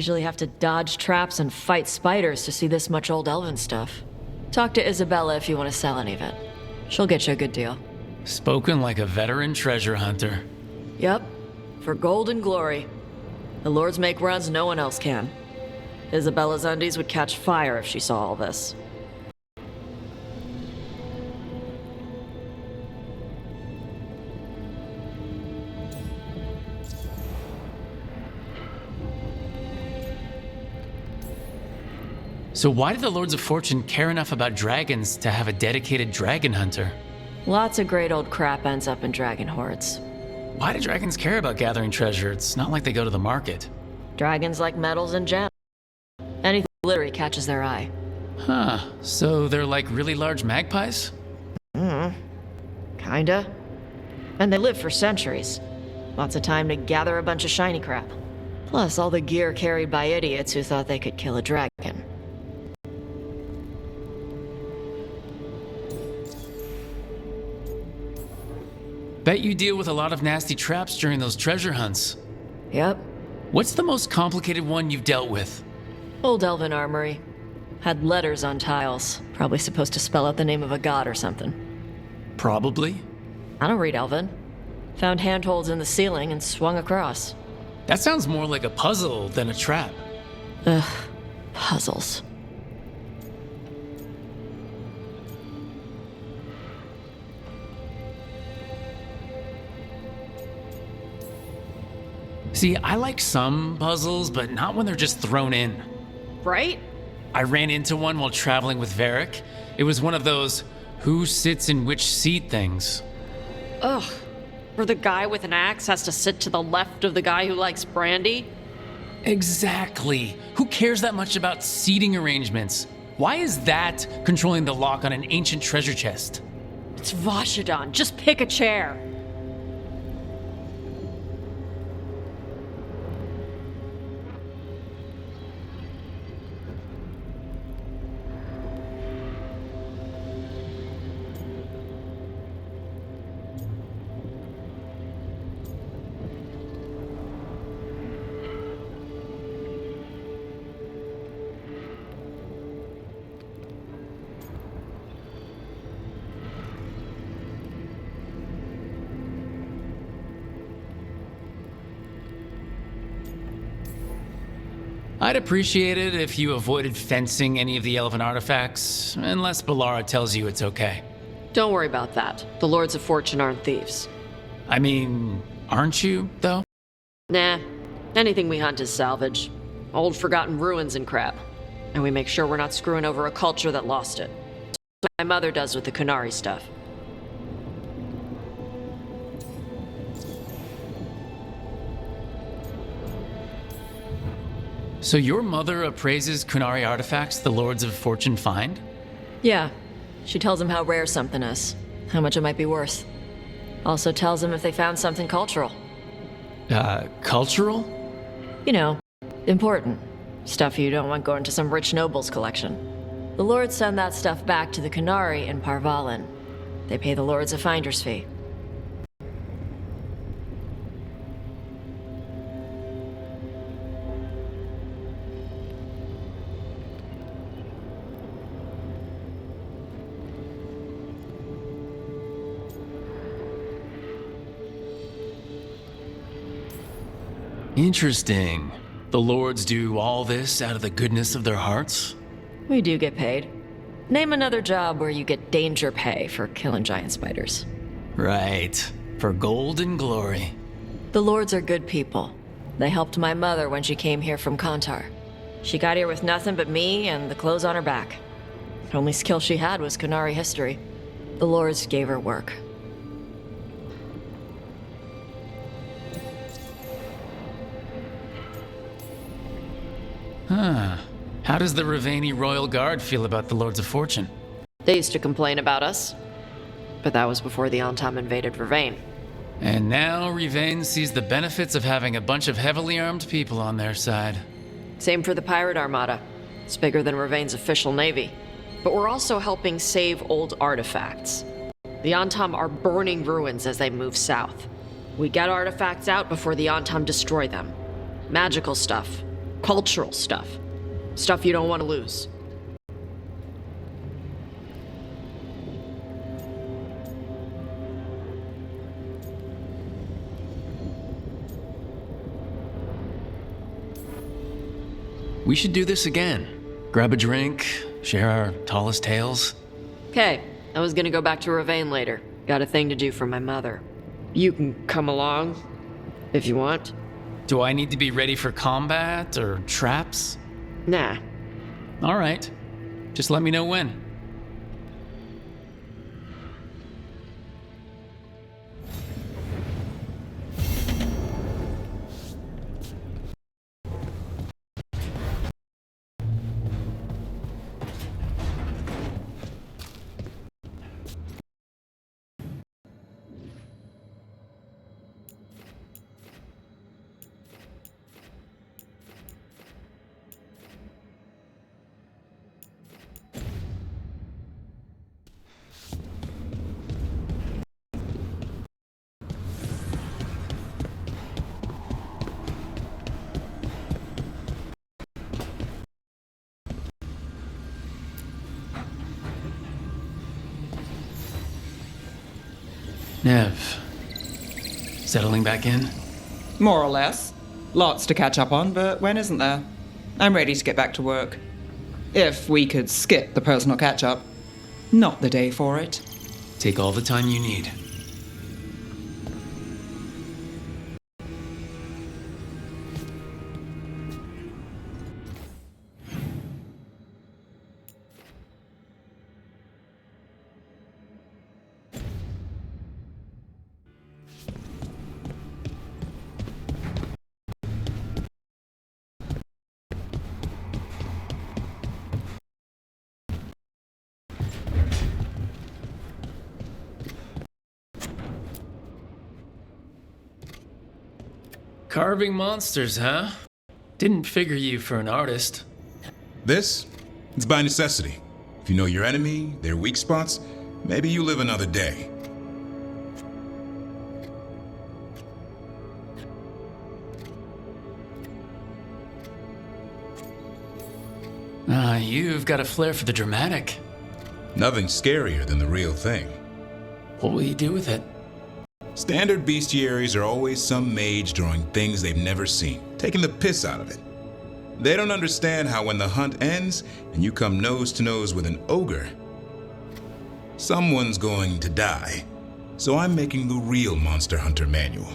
Usually have to dodge traps and fight spiders to see this much old elven stuff. Talk to Isabella if you want to sell any of it. She'll get you a good deal. Spoken like a veteran treasure hunter. Yep, for gold and glory. The lords make runs no one else can. Isabella's undies would catch fire if she saw all this. So why did the Lords of Fortune care enough about dragons to have a dedicated dragon hunter? Lots of great old crap ends up in dragon hordes. Why do dragons care about gathering treasure? It's not like they go to the market. Dragons like metals and gems. Anything literally catches their eye. Huh, so they're like really large magpies? Kinda. And they live for centuries. Lots of time to gather a bunch of shiny crap. Plus all the gear carried by idiots who thought they could kill a dragon. Bet you deal with a lot of nasty traps during those treasure hunts. Yep. What's the most complicated one you've dealt with? Old elven armory. Had letters on tiles. Probably supposed to spell out the name of a god or something. Probably. I don't read elven. Found handholds in the ceiling and swung across. That sounds more like a puzzle than a trap. Ugh. Puzzles. See, I like some puzzles, but not when they're just thrown in. Right? I ran into one while traveling with Varric. It was one of those who sits in which seat things. Ugh. Where the guy with an axe has to sit to the left of the guy who likes brandy? Exactly. Who cares that much about seating arrangements? Why is that controlling the lock on an ancient treasure chest? It's Vashidon. Just pick a chair. I'd appreciate it if you avoided fencing any of the elven artifacts, unless Ballara tells you it's okay. Don't worry about that. The Lords of Fortune aren't thieves. I mean, aren't you, though? Nah. Anything we hunt is salvage. Old forgotten ruins and crap. And we make sure we're not screwing over a culture that lost it. That's what my mother does with the Kunari stuff. So your mother appraises Kunari artifacts the Lords of Fortune find? Yeah. She tells them how rare something is. How much it might be worth. Also tells them if they found something cultural. Cultural? You know, important. Stuff you don't want going to some rich noble's collection. The lords send that stuff back to the Kunari in Parvalin. They pay the lords a finder's fee. Interesting. The lords do all this out of the goodness of their hearts? We do get paid. Name another job where you get danger pay for killing giant spiders. Right. For gold and glory. The lords are good people. They helped my mother when she came here from Kantar. She got here with nothing but me and the clothes on her back. The only skill she had was Kunari history. The lords gave her work. Huh. How does the Ravani Royal Guard feel about the Lords of Fortune? They used to complain about us. But that was before the Antam invaded Vervain. And now Rivane sees the benefits of having a bunch of heavily armed people on their side. Same for the Pirate Armada. It's bigger than Ravain's official navy. But we're also helping save old artifacts. The Antam are burning ruins as they move south. We get artifacts out before the Antam destroy them. Magical stuff. Cultural stuff. Stuff you don't want to lose. We should do this again. Grab a drink, share our tallest tales. Okay, I was gonna go back to Ravane later. Got a thing to do for my mother. You can come along, if you want. Do I need to be ready for combat or traps? Nah. All right. Just let me know when. Nev, settling back in? More or less. Lots to catch up on, but when isn't there? I'm ready to get back to work. If we could skip the personal catch-up. Not the day for it. Take all the time you need. Carving monsters, huh? Didn't figure you for an artist. This? It's by necessity. If you know your enemy, their weak spots, maybe you live another day. You've got a flair for the dramatic. Nothing scarier than the real thing. What will you do with it? Standard bestiaries are always some mage drawing things they've never seen, taking the piss out of it. They don't understand how when the hunt ends and you come nose to nose with an ogre, someone's going to die. So I'm making the real Monster Hunter manual.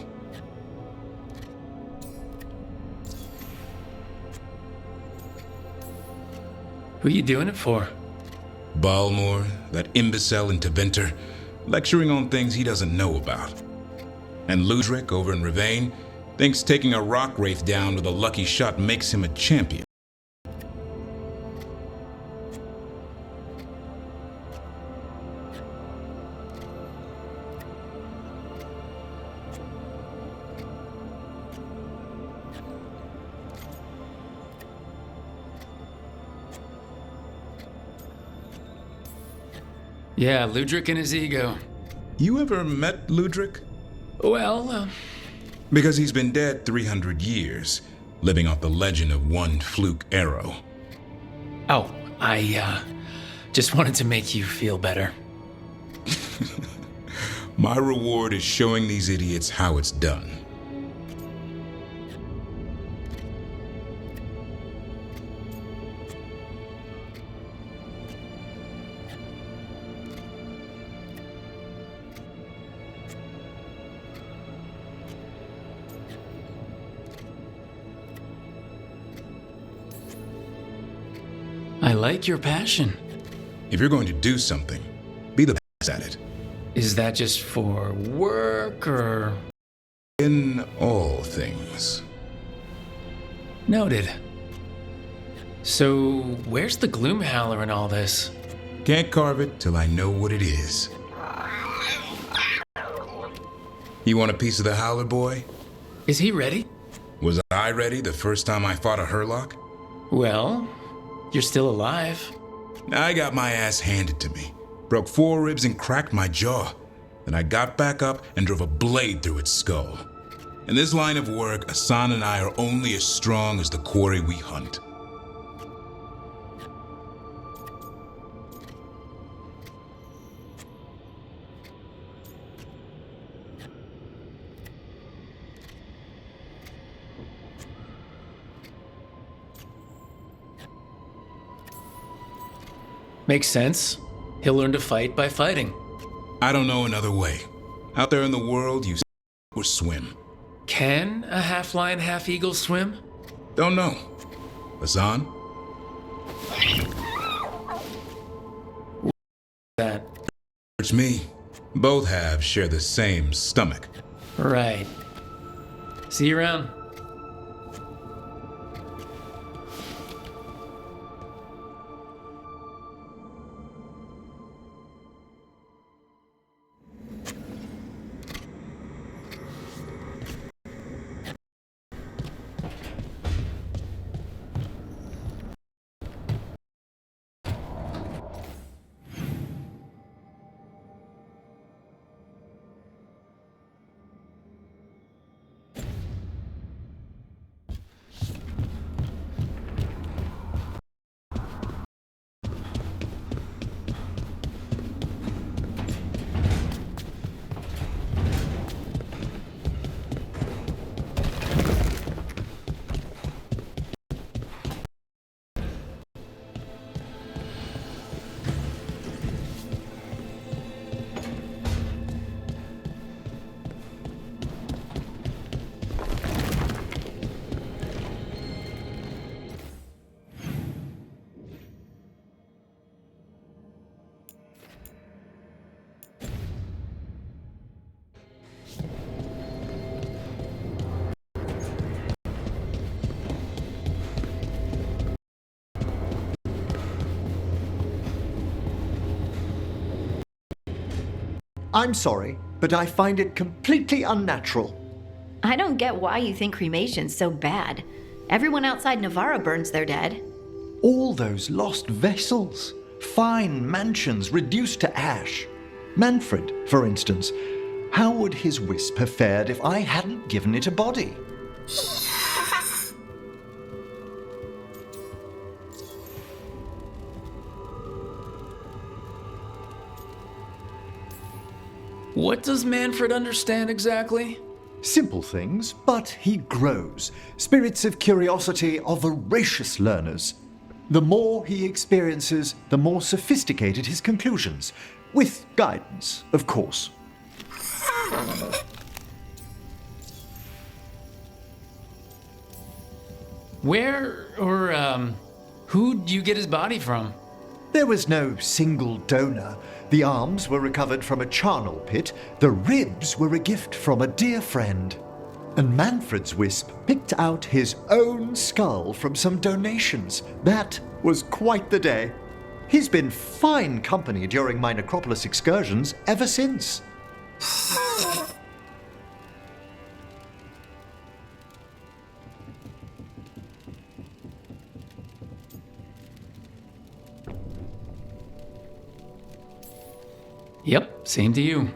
Who you doing it for? Balmor, that imbecile in Teventer, lecturing on things he doesn't know about. And Ludric over in Ravane thinks taking a rock wraith down with a lucky shot makes him a champion. Yeah, Ludric and his ego. You ever met Ludric? Well, Because he's been dead 300 years, living off the legend of one fluke arrow. Oh, I just wanted to make you feel better. My reward is showing these idiots how it's done. I like your passion. If you're going to do something, be the best at it. Is that just for work or? In all things. Noted. So, where's the Gloomhowler in all this? Can't carve it till I know what it is. You want a piece of the Howler, boy? Is he ready? Was I ready the first time I fought a Hurlock? Well, you're still alive. I got my ass handed to me. Broke 4 ribs and cracked my jaw. Then I got back up and drove a blade through its skull. In this line of work, Asan and I are only as strong as the quarry we hunt. Makes sense. He'll learn to fight by fighting. I don't know another way. Out there in the world, you or swim. Can a half-lion, half-eagle swim? Don't know. Asan? That. Search me. Both halves share the same stomach. Right. See you around. I'm sorry, but I find it completely unnatural. I don't get why you think cremation's so bad. Everyone outside Navarra burns their dead. All those lost vessels, fine mansions reduced to ash. Manfred, for instance, how would his wisp have fared if I hadn't given it a body? What does Manfred understand exactly? Simple things, but he grows. Spirits of curiosity are voracious learners. The more he experiences, the more sophisticated his conclusions. With guidance, of course. Where or who'd you get his body from? There was no single donor. The arms were recovered from a charnel pit. The ribs were a gift from a dear friend. And Manfred's wisp picked out his own skull from some donations. That was quite the day. He's been fine company during my necropolis excursions ever since. Yep, same to you.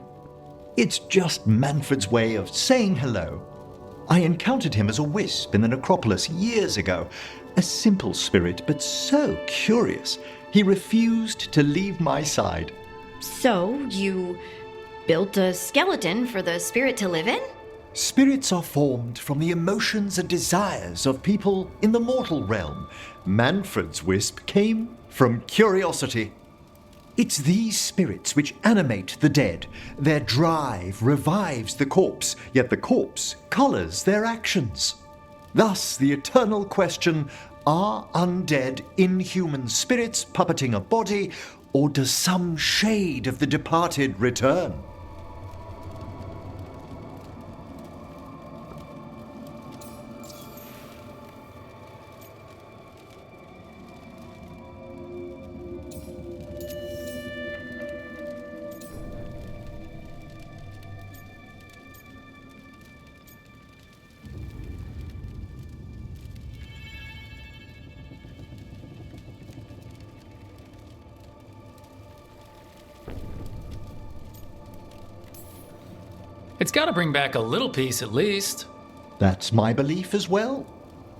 It's just Manfred's way of saying hello. I encountered him as a wisp in the necropolis years ago. A simple spirit, but so curious. He refused to leave my side. So, you built a skeleton for the spirit to live in? Spirits are formed from the emotions and desires of people in the mortal realm. Manfred's wisp came from curiosity. It's these spirits which animate the dead. Their drive revives the corpse, yet the corpse colors their actions. Thus, the eternal question, are undead inhuman spirits puppeting a body, or does some shade of the departed return? It's gotta bring back a little peace at least. That's my belief as well.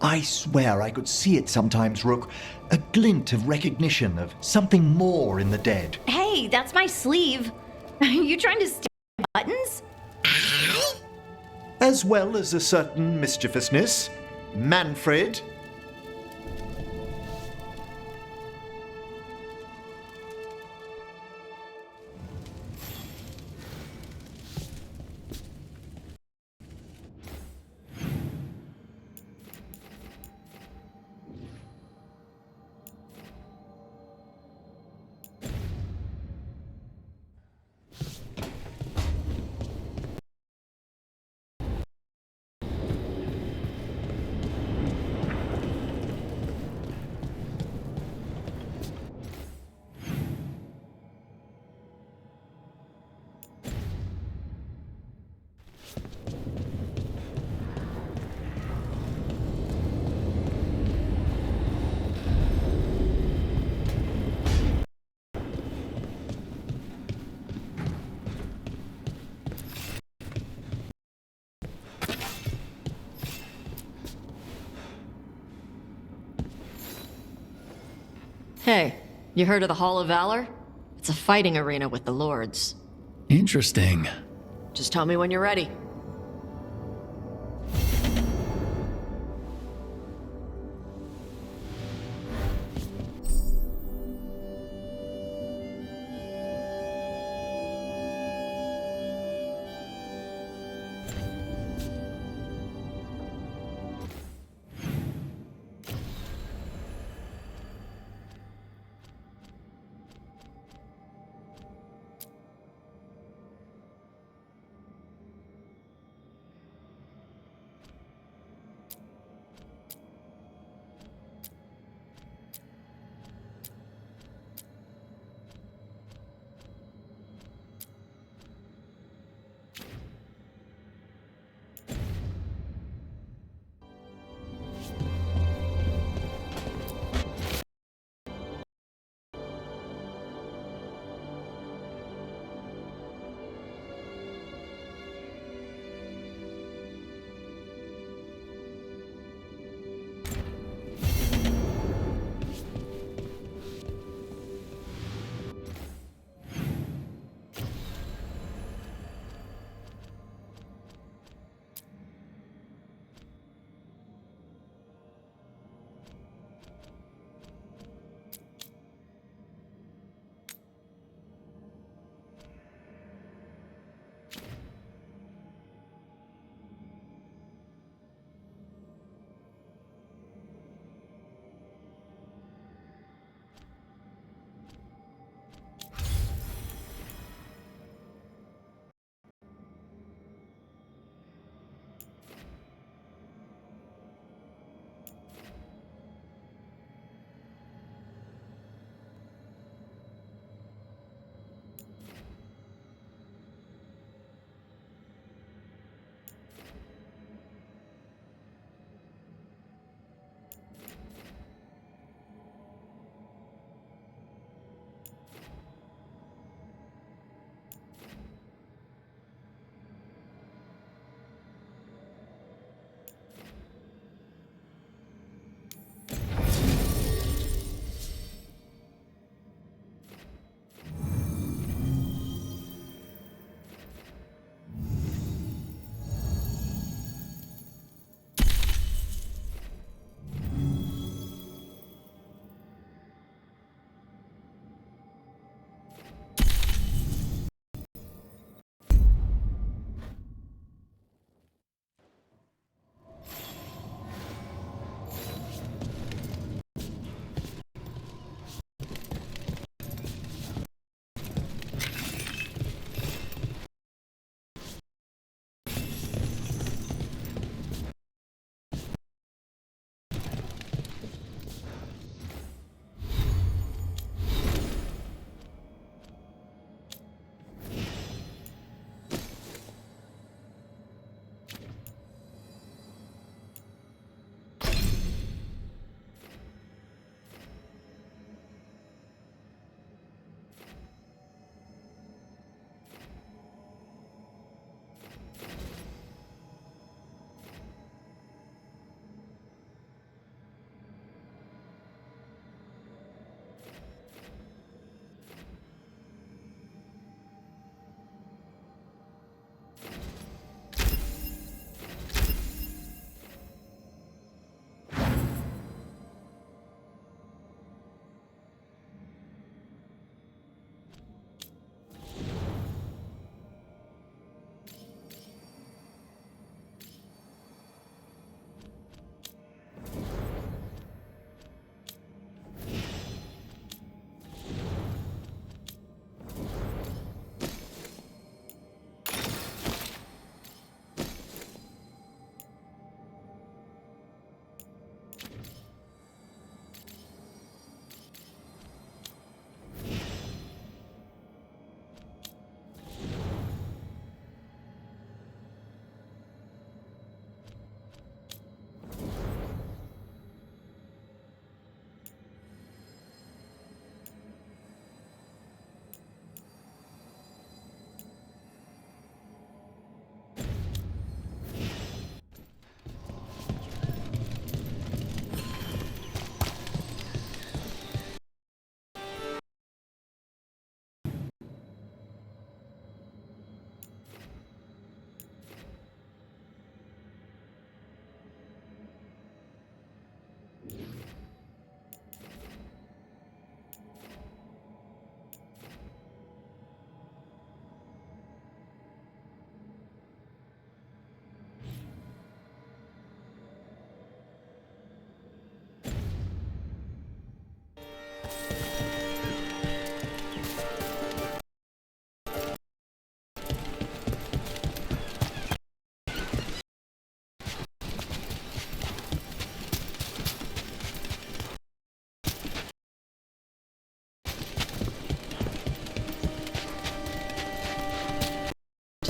I swear I could see it sometimes, Rook. A glint of recognition of something more in the dead. Hey, that's my sleeve. Are you trying to steal my buttons? As well as a certain mischievousness. Manfred. Hey, you heard of the Hall of Valor? It's a fighting arena with the lords. Interesting. Just tell me when you're ready.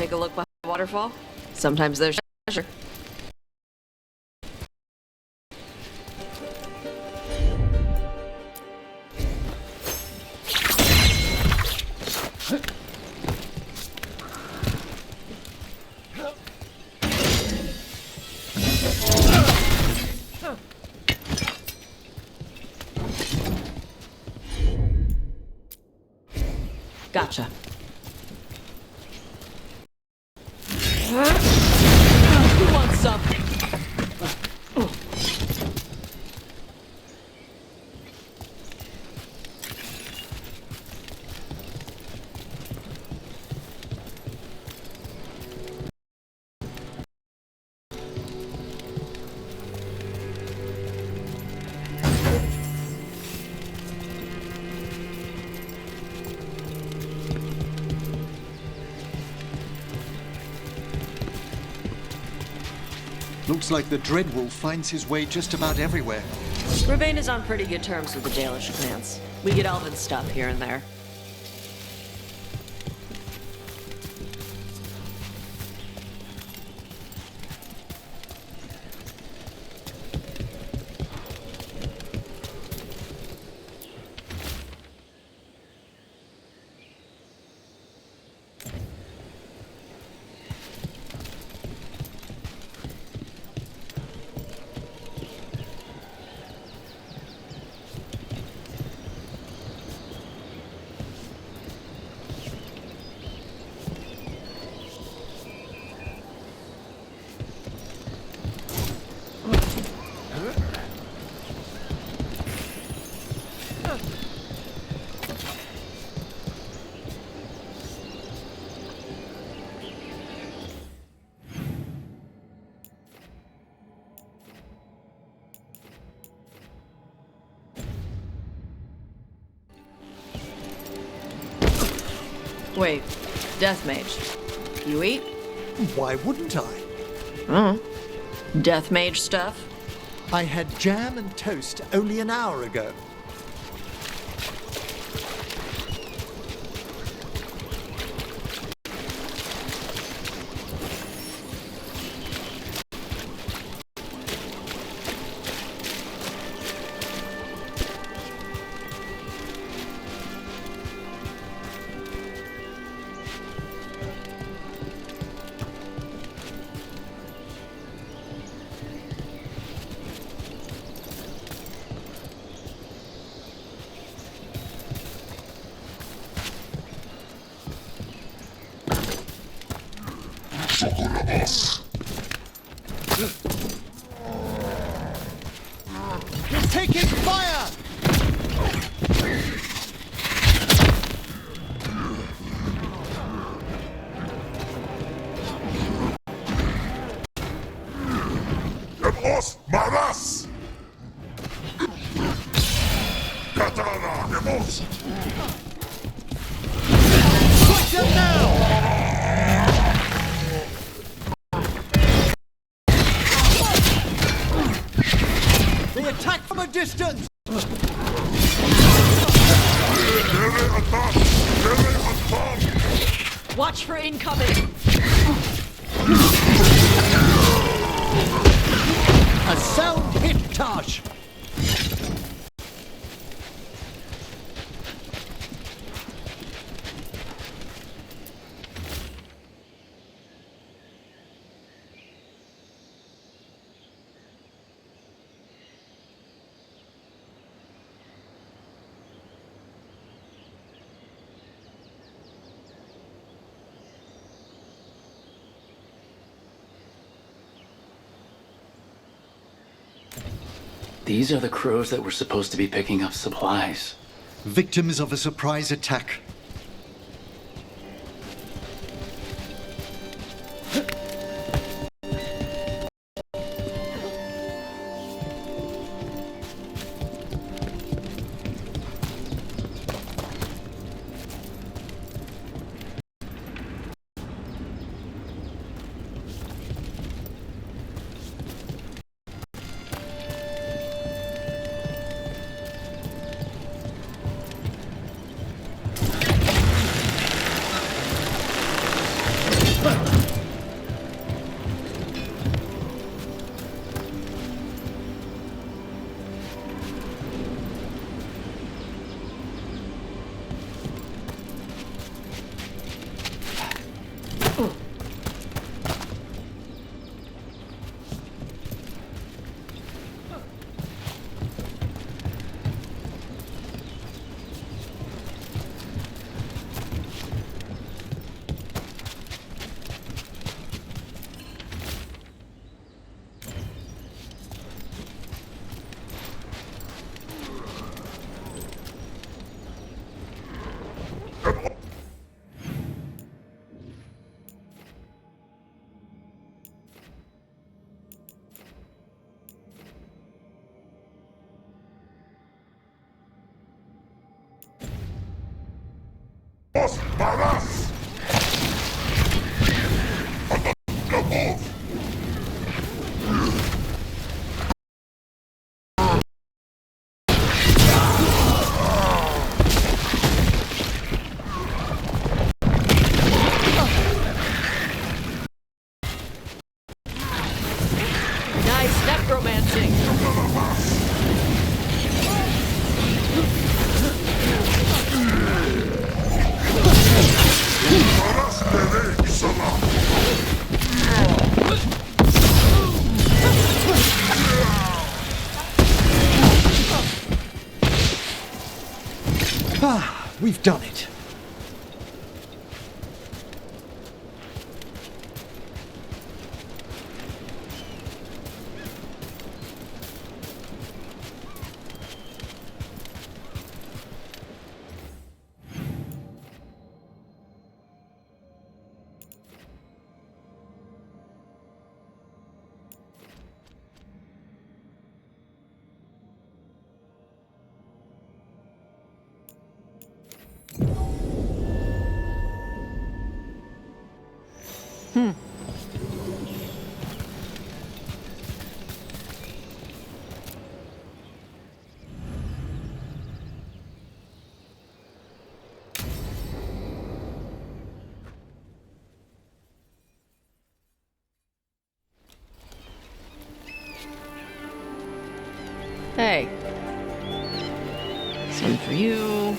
take a look behind the waterfall? Sometimes there's treasure. Gotcha. Who wants some? Looks like the Dreadwolf finds his way just about everywhere. Ravane is on pretty good terms with the Dalish clans. We get elven stuff here and there. Wait, Death Mage. You eat? Why wouldn't I? Death Mage stuff? I had jam and toast only an hour ago. He's taking fire! ¡Hemos malas! ¡Katana, hemos! Push him now! They attack from a distance! Watch for incoming! A sound hit, Tosh! These are the crows that were supposed to be picking up supplies. Victims of a surprise attack. Os matarás. Nice necromancy. Matarás bebé y sana. Ah, we've done it. Hey. Some for you.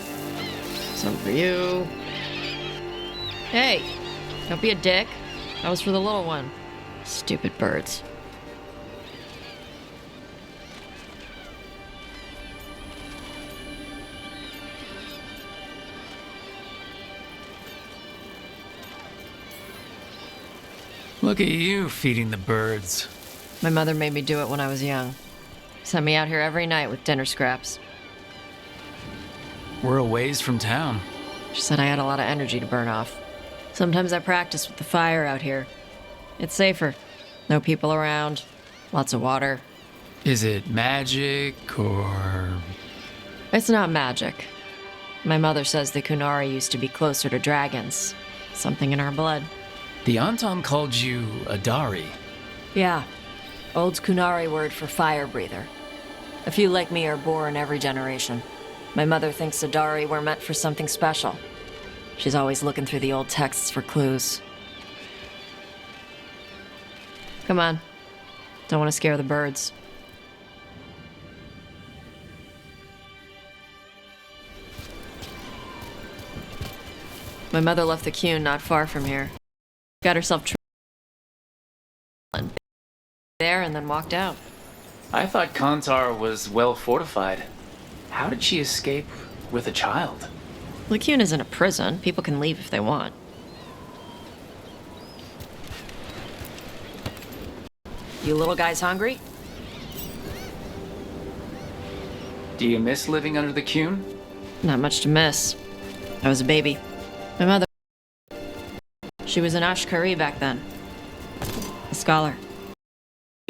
Some for you. Hey, don't be a dick. That was for the little one. Stupid birds. Look at you feeding the birds. My mother made me do it when I was young. Sent me out here every night with dinner scraps. We're a ways from town. She said I had a lot of energy to burn off. Sometimes I practice with the fire out here. It's safer. No people around. Lots of water. Is it magic or... It's not magic. My mother says the Kunari used to be closer to dragons. Something in our blood. The Anton called you a Dari. Yeah. Old Kunari word for fire breather. A few like me are born every generation. My mother thinks Adari were meant for something special. She's always looking through the old texts for clues. Come on. Don't want to scare the birds. My mother left the Kuhn not far from here. Got herself there and then walked out. I thought Kantar was well fortified. How did she escape with a child? LeCune isn't a prison. People can leave if they want. You little guys hungry? Do you miss living under the Kuhn? Not much to miss. I was a baby. My mother... She was an Ashkari back then. A scholar.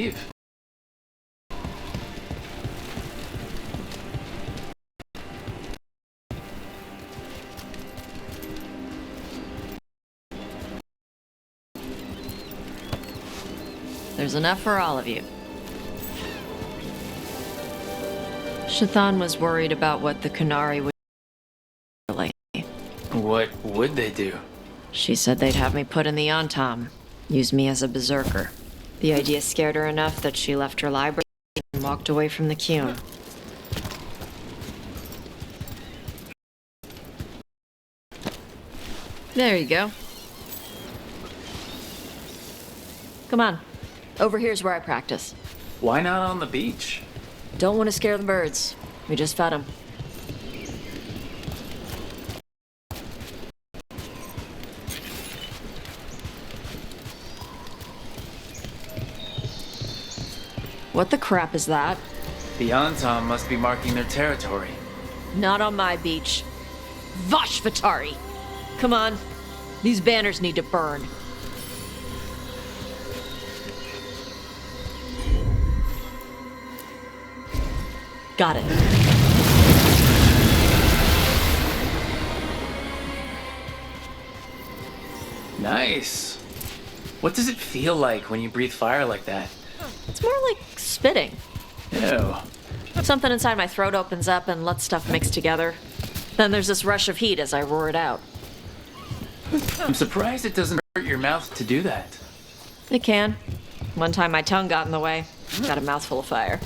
Leave. There's enough for all of you. Shathan was worried about what the Kunari would do. What would they do? She said they'd have me put in the Antam, use me as a berserker. The idea scared her enough that she left her library and walked away from the Kuhn. There you go. Come on. Over here's where I practice. Why not on the beach? Don't want to scare the birds. We just fed them. What the crap is that? The Antom must be marking their territory. Not on my beach. Vosh Vatari! Come on. These banners need to burn. Got it. Nice. What does it feel like when you breathe fire like that? It's more like spitting. Ew. Something inside my throat opens up and lets stuff mix together. Then there's this rush of heat as I roar it out. I'm surprised it doesn't hurt your mouth to do that. It can. One time my tongue got in the way. Got a mouthful of fire.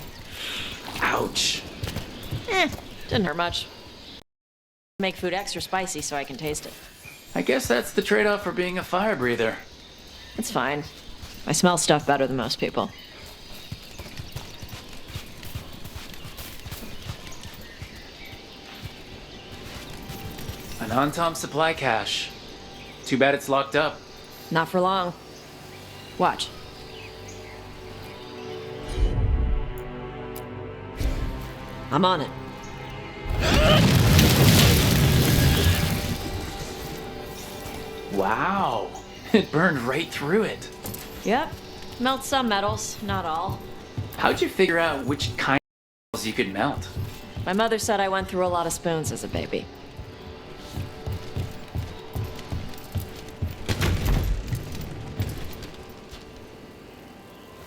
Ouch. Didn't hurt much. Make food extra spicy so I can taste it. I guess that's the trade-off for being a fire breather. It's fine. I smell stuff better than most people. An Antom supply cache. Too bad it's locked up. Not for long. Watch. I'm on it. Wow. It burned right through it. Yep. Melts some metals, not all. How'd you figure out which kind of metals you could melt? My mother said I went through a lot of spoons as a baby.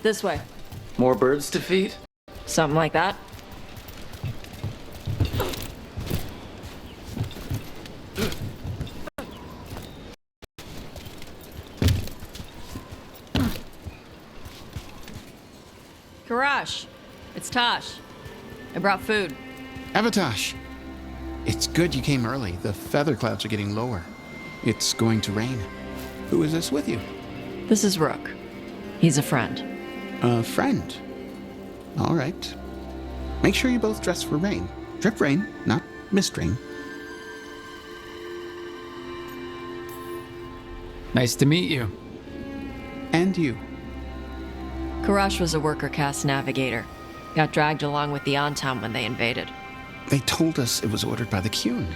This way. More birds to feed? Something like that. Karash, it's Tosh. I brought food. Avatosh, it's good you came early. The feather clouds are getting lower. It's going to rain. Who is this with you? This is Rook. He's a friend. A friend. All right. Make sure you both dress for rain. Drip rain, not mist rain. Nice to meet you. And you. Karash was a worker caste navigator. Got dragged along with the Antom when they invaded. They told us it was ordered by the Qun.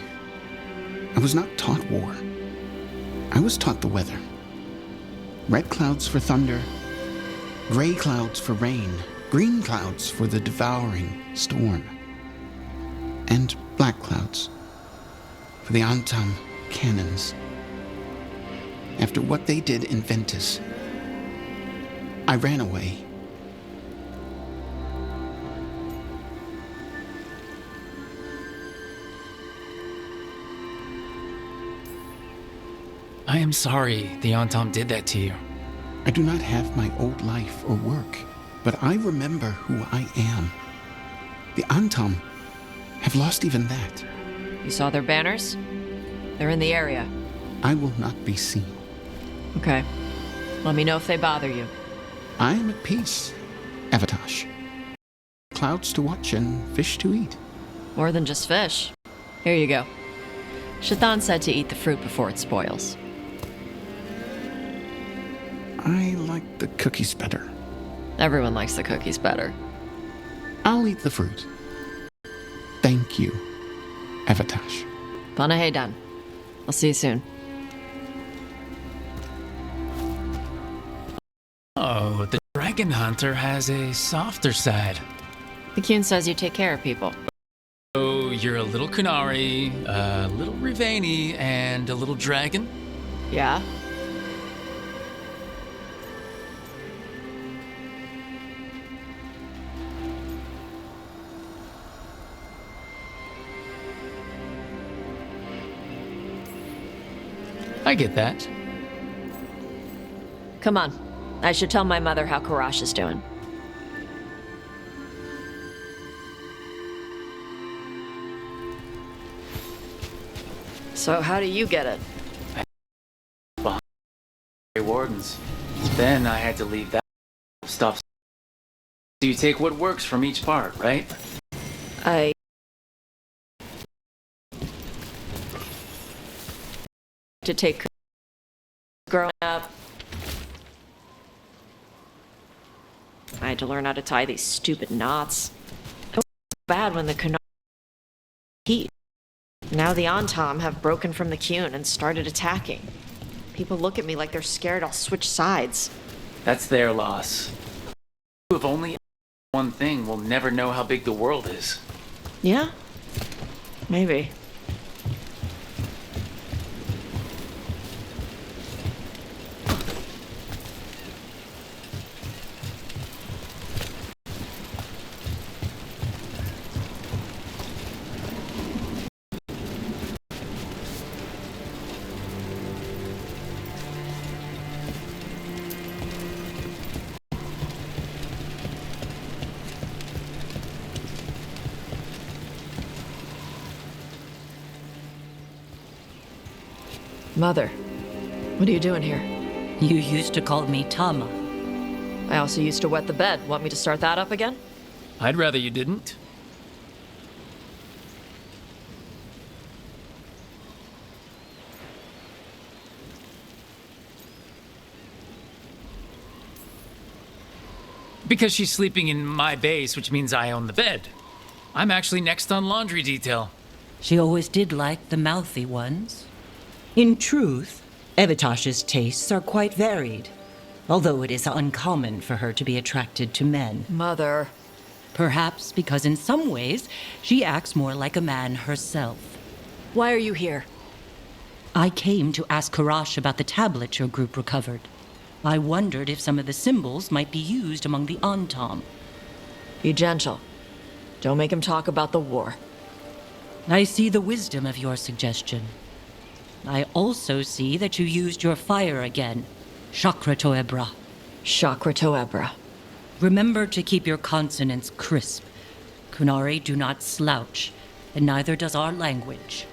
I was not taught war. I was taught the weather. Red clouds for thunder, gray clouds for rain, green clouds for the devouring storm, and black clouds for the Antom cannons. After what they did in Ventus, I ran away. I am sorry the Antom did that to you. I do not have my old life or work, but I remember who I am. The Antom have lost even that. You saw their banners? They're in the area. I will not be seen. Okay. Let me know if they bother you. I am at peace, Avatosh. Clouds to watch and fish to eat. More than just fish. Here you go. Shathan said to eat the fruit before it spoils. I like the cookies better. Everyone likes the cookies better. I'll eat the fruit. Thank you, Avatosh. Panahedan. I'll see you soon. Oh, the Dragon Hunter has a softer side. The Qun says you take care of people. Oh, you're a little Kunari, a little Rivani, and a little dragon? Yeah? I get that. Come on. I should tell my mother how Karash is doing. So how do you get it? Wardens. Then I had to leave that stuff. So you take what works from each part, right? I to take growing up. I had to learn how to tie these stupid knots. It was so bad when the Kunari heat. Now the Antom have broken from the Kyun and started attacking. People look at me like they're scared I'll switch sides. That's their loss. If only one thing, we'll never know how big the world is. Yeah? Maybe. Mother, what are you doing here? You used to call me Tama. I also used to wet the bed. Want me to start that up again? I'd rather you didn't. Because she's sleeping in my base, which means I own the bed. I'm actually next on laundry detail. She always did like the mouthy ones. In truth, Evitash's tastes are quite varied, although it is uncommon for her to be attracted to men. Mother. Perhaps because in some ways, she acts more like a man herself. Why are you here? I came to ask Karash about the tablet your group recovered. I wondered if some of the symbols might be used among the Antom. Be gentle. Don't make him talk about the war. I see the wisdom of your suggestion. I also see that you used your fire again, Chakra Toebra. Chakra Toebra. Remember to keep your consonants crisp. Kunari do not slouch, and neither does our language.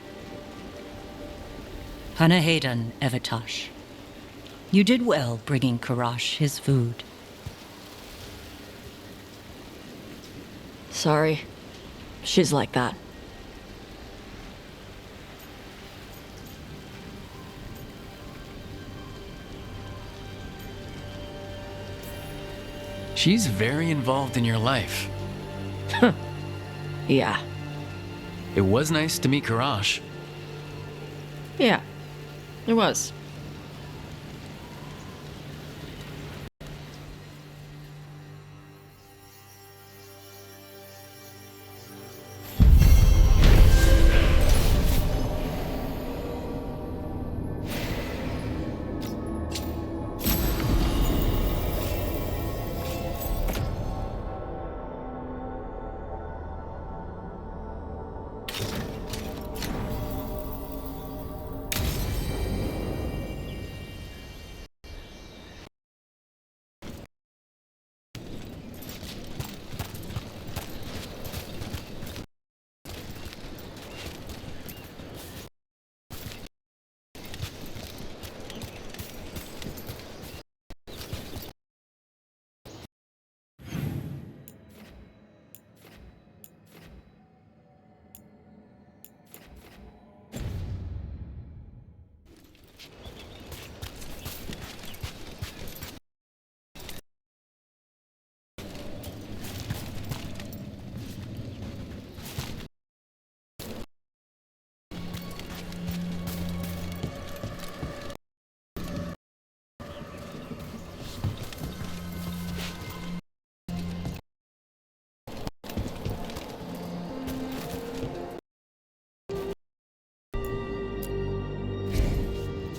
Panahedan, Evitash. You did well bringing Karash his food. Sorry. She's like that. She's very involved in your life. Yeah. It was nice to meet Karash. Yeah. It was.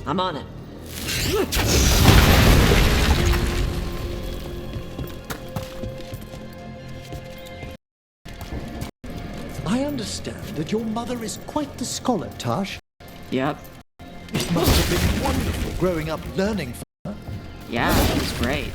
I'm on it. I understand that your mother is quite the scholar, Tash. Yep. It must have been wonderful growing up learning from her. Yeah, it was great.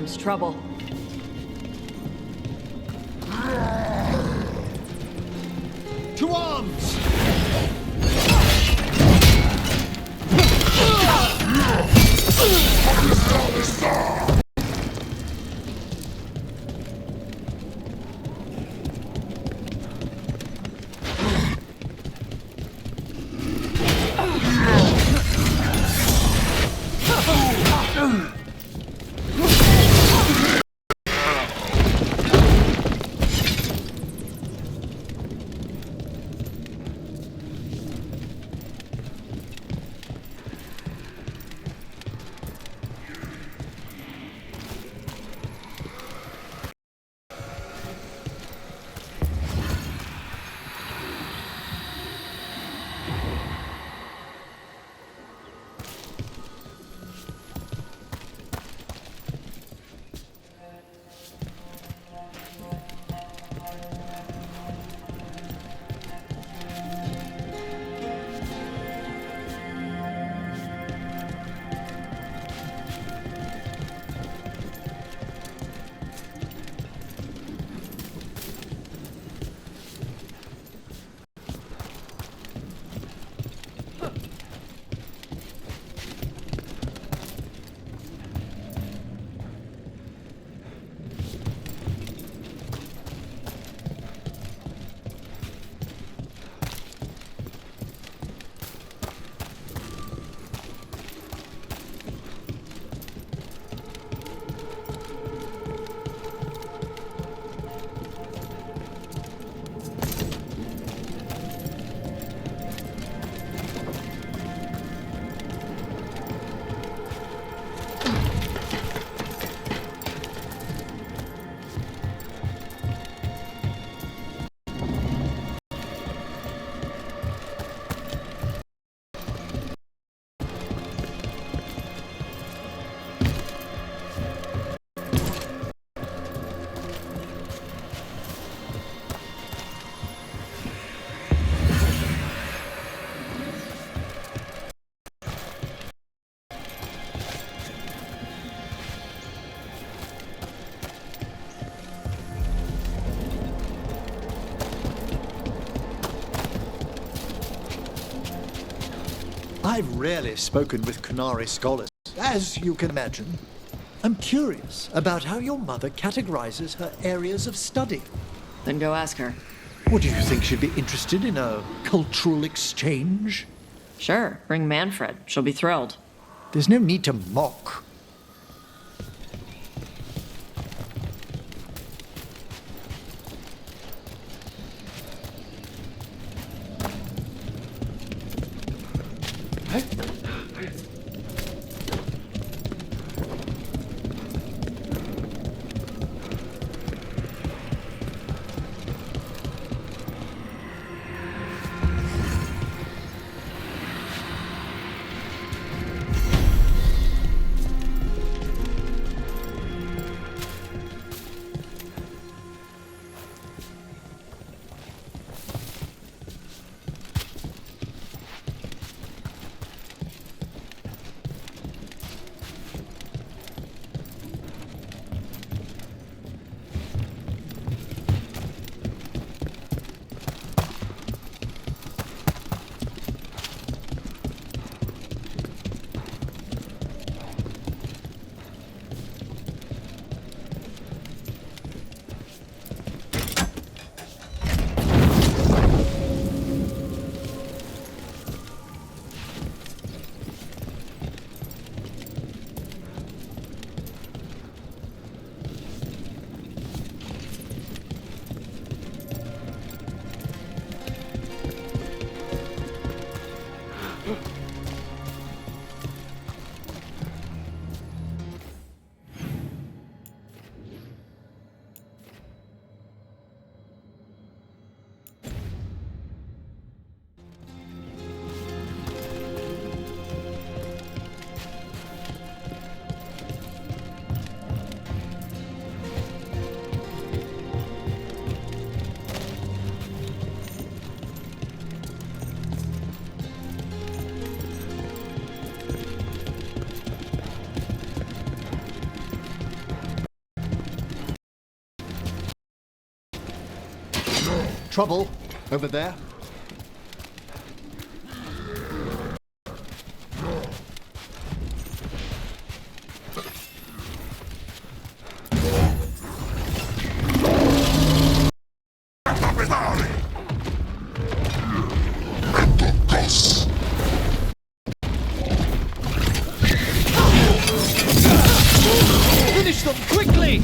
comes trouble. To arms! I've rarely spoken with Kunari scholars, as you can imagine. I'm curious about how your mother categorizes her areas of study. Then go ask her. What do you think she'd be interested in, a cultural exchange? Sure, bring Manfred. She'll be thrilled. There's no need to mock. trouble over there. Finish them quickly!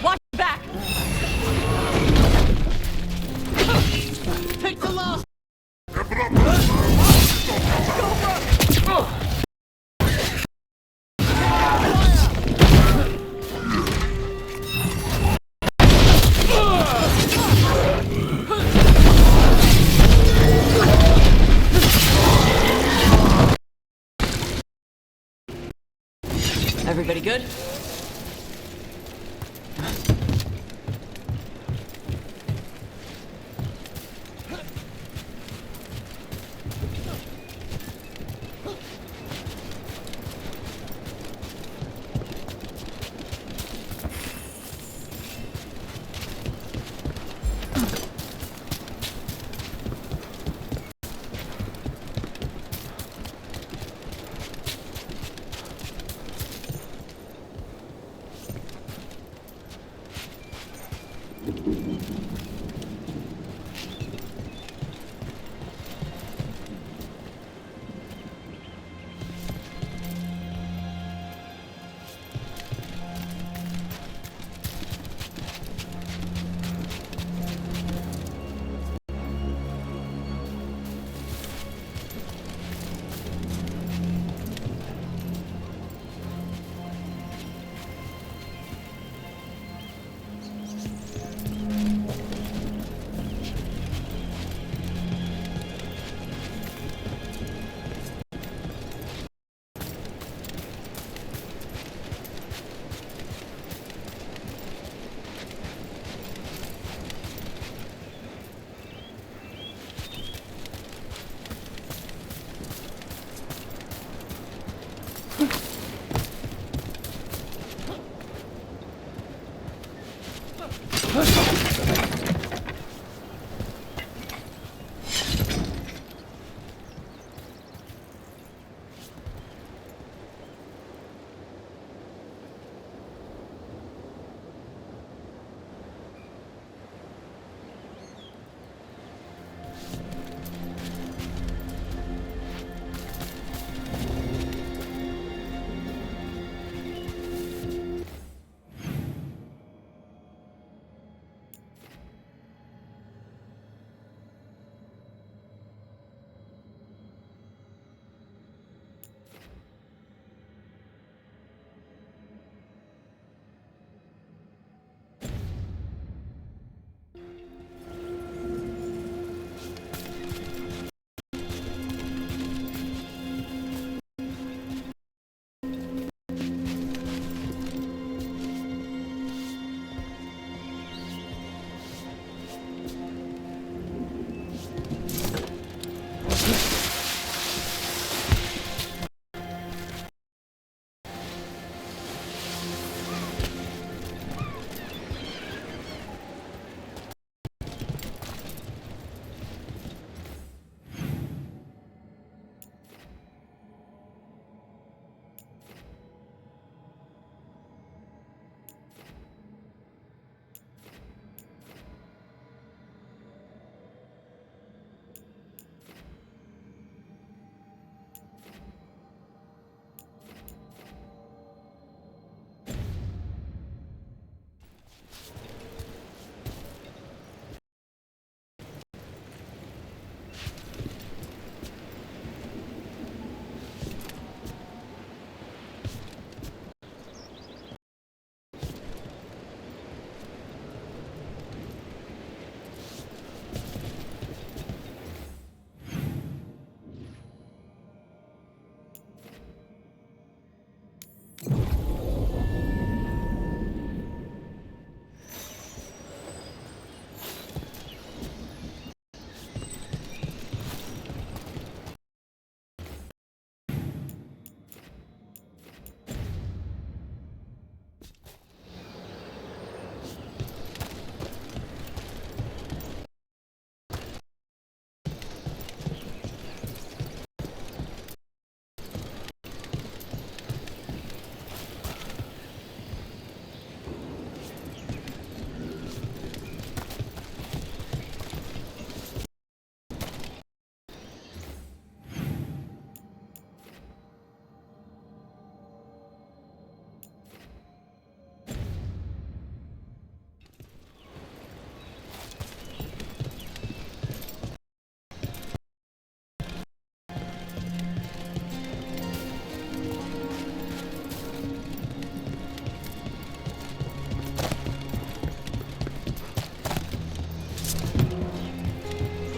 Watch your back! Take the last! Everybody good?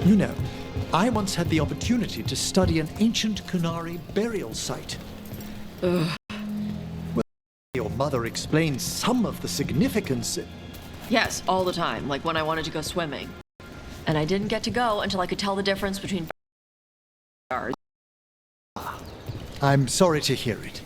You know, I once had the opportunity to study an ancient Kunari burial site. Ugh. Well, your mother explained some of the significance. Yes, all the time, like when I wanted to go swimming. And I didn't get to go until I could tell the difference between stars. I'm sorry to hear it.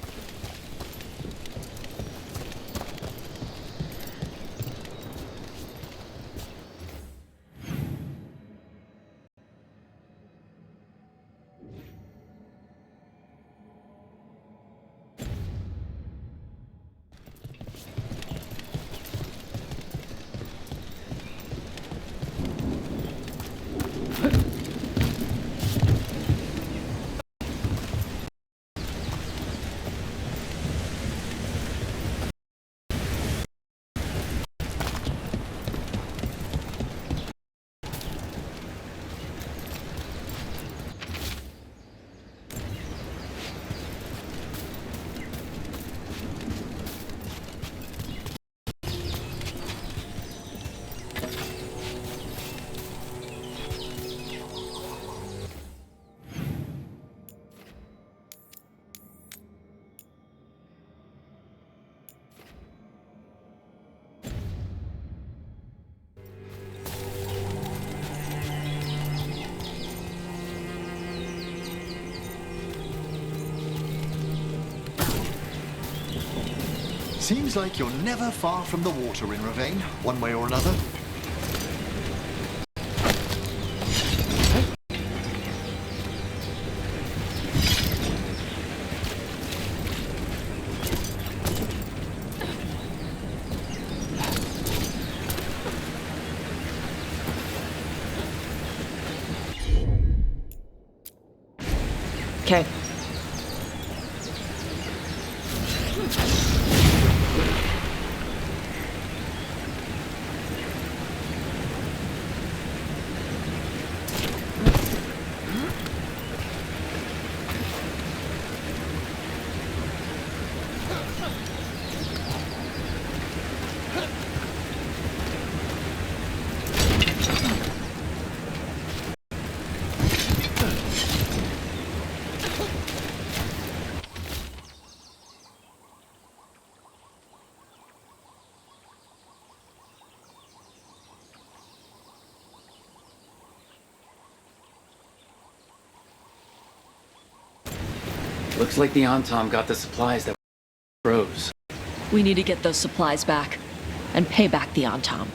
Seems like you're never far from the water in Ravane, one way or another. Okay. Looks like the Antom got the supplies that froze. We need to get those supplies back and pay back the Antom.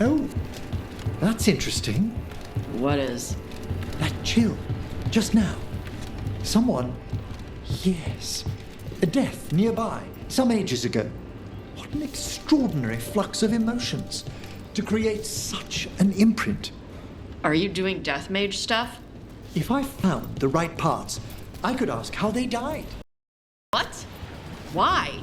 Oh, that's interesting. What is? That chill, just now. Someone, yes, a death nearby, some ages ago. What an extraordinary flux of emotions to create such an imprint. Are you doing death mage stuff? If I found the right parts, I could ask how they died. What? Why?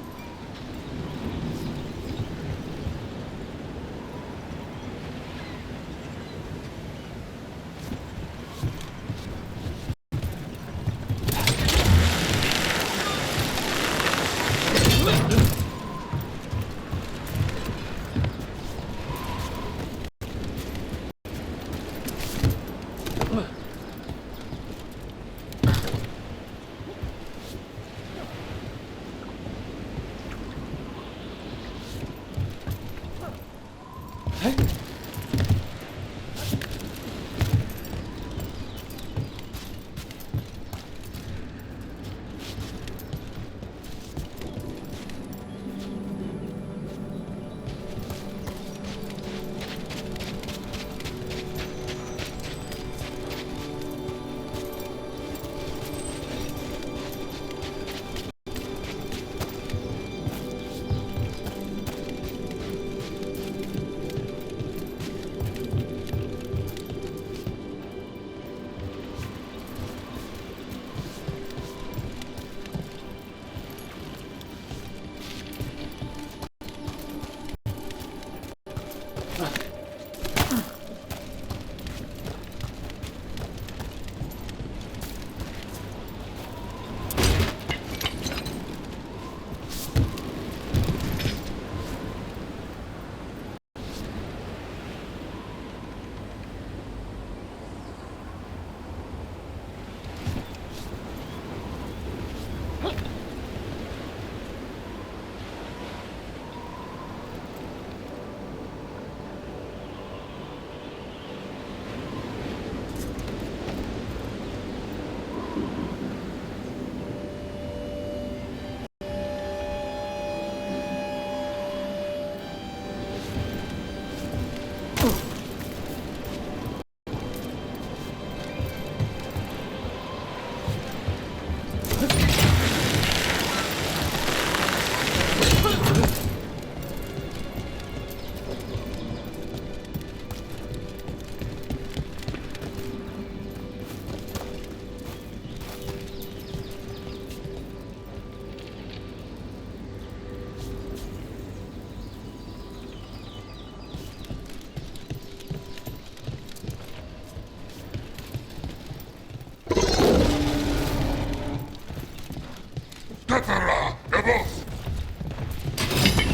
Tetera, Evos!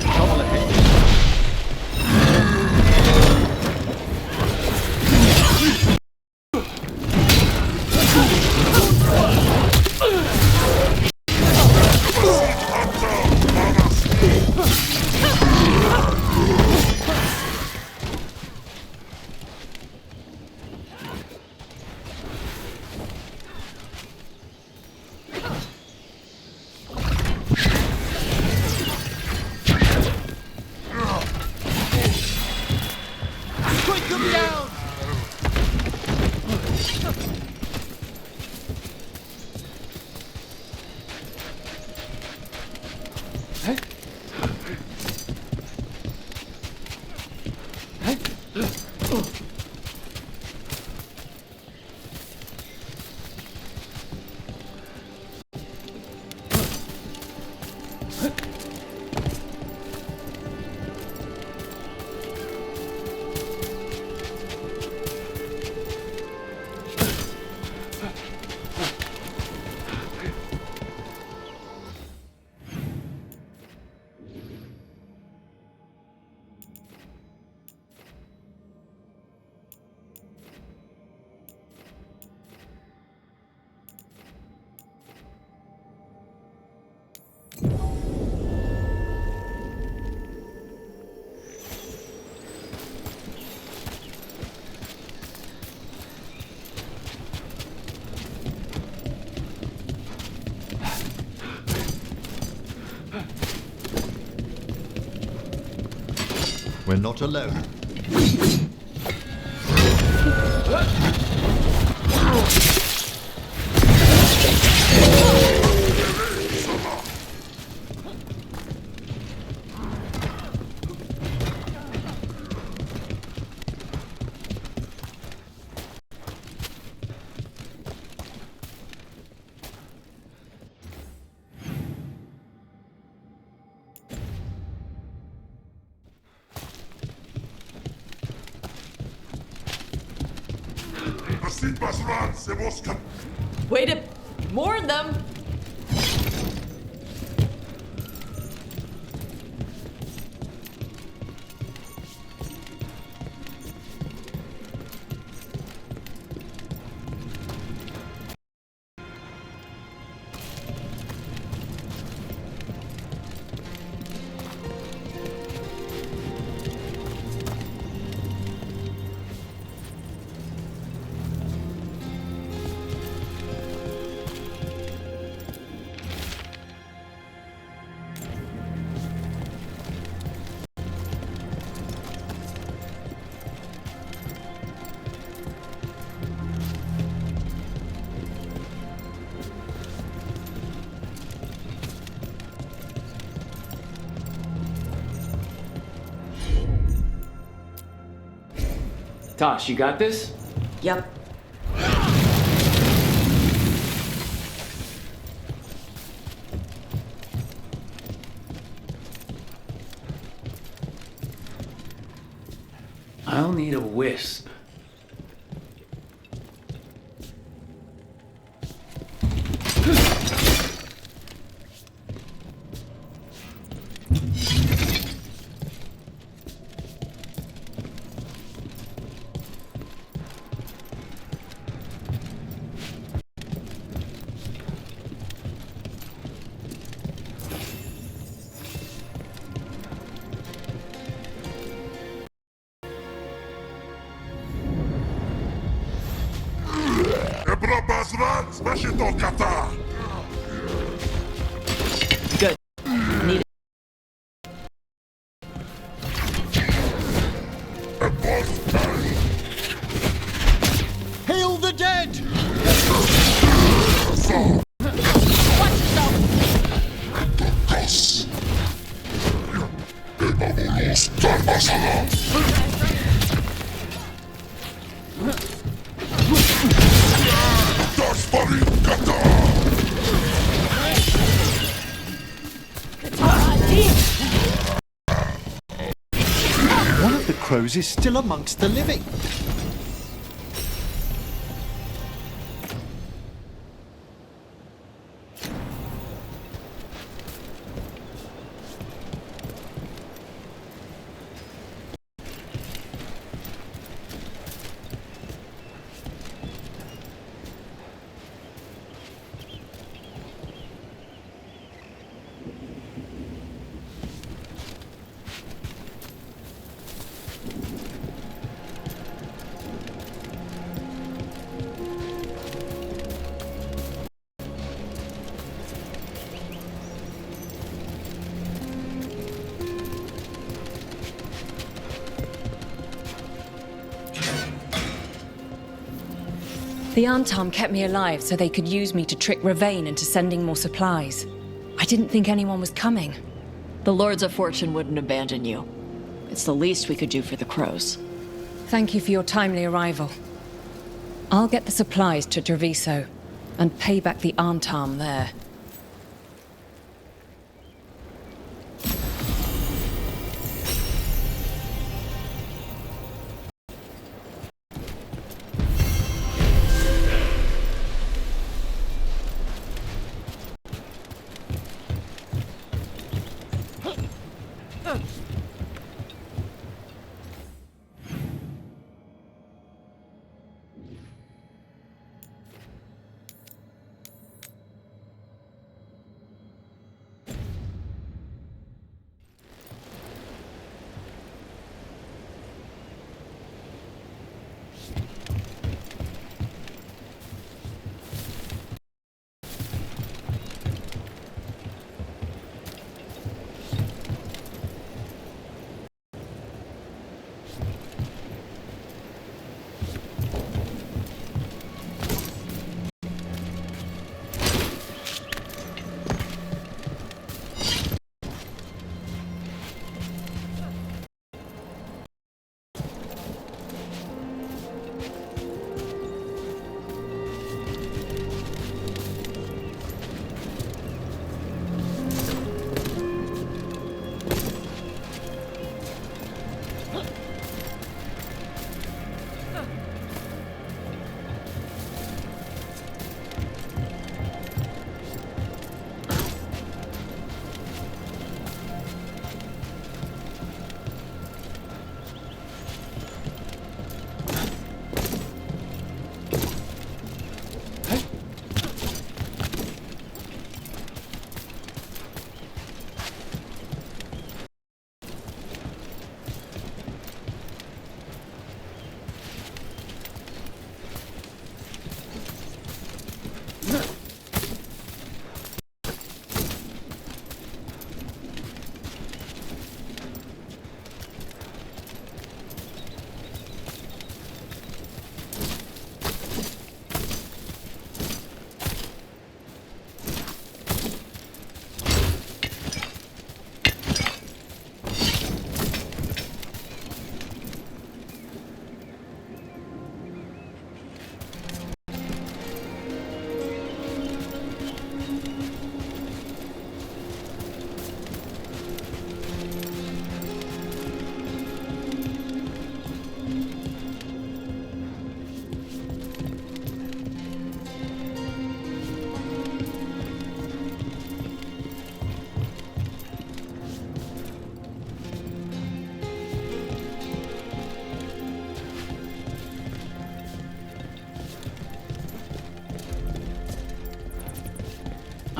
Trouble ahead. We're not alone. Way to warn them! Tosh, you got this? Yep. I'll need a wisp. Good. Need it. Hail the dead! One of the crows is still amongst the living. The Antam kept me alive so they could use me to trick Ravane into sending more supplies. I didn't think anyone was coming. The Lords of Fortune wouldn't abandon you. It's the least we could do for the crows. Thank you for your timely arrival. I'll get the supplies to Treviso and pay back the Antam there.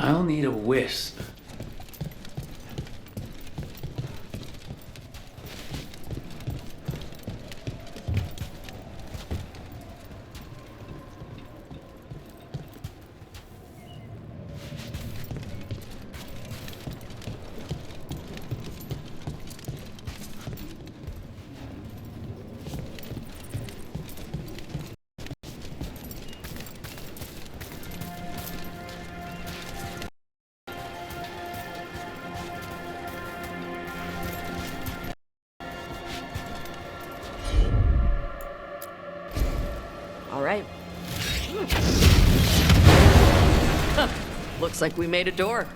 I'll need a wisp. All right. Huh. Looks like we made a door.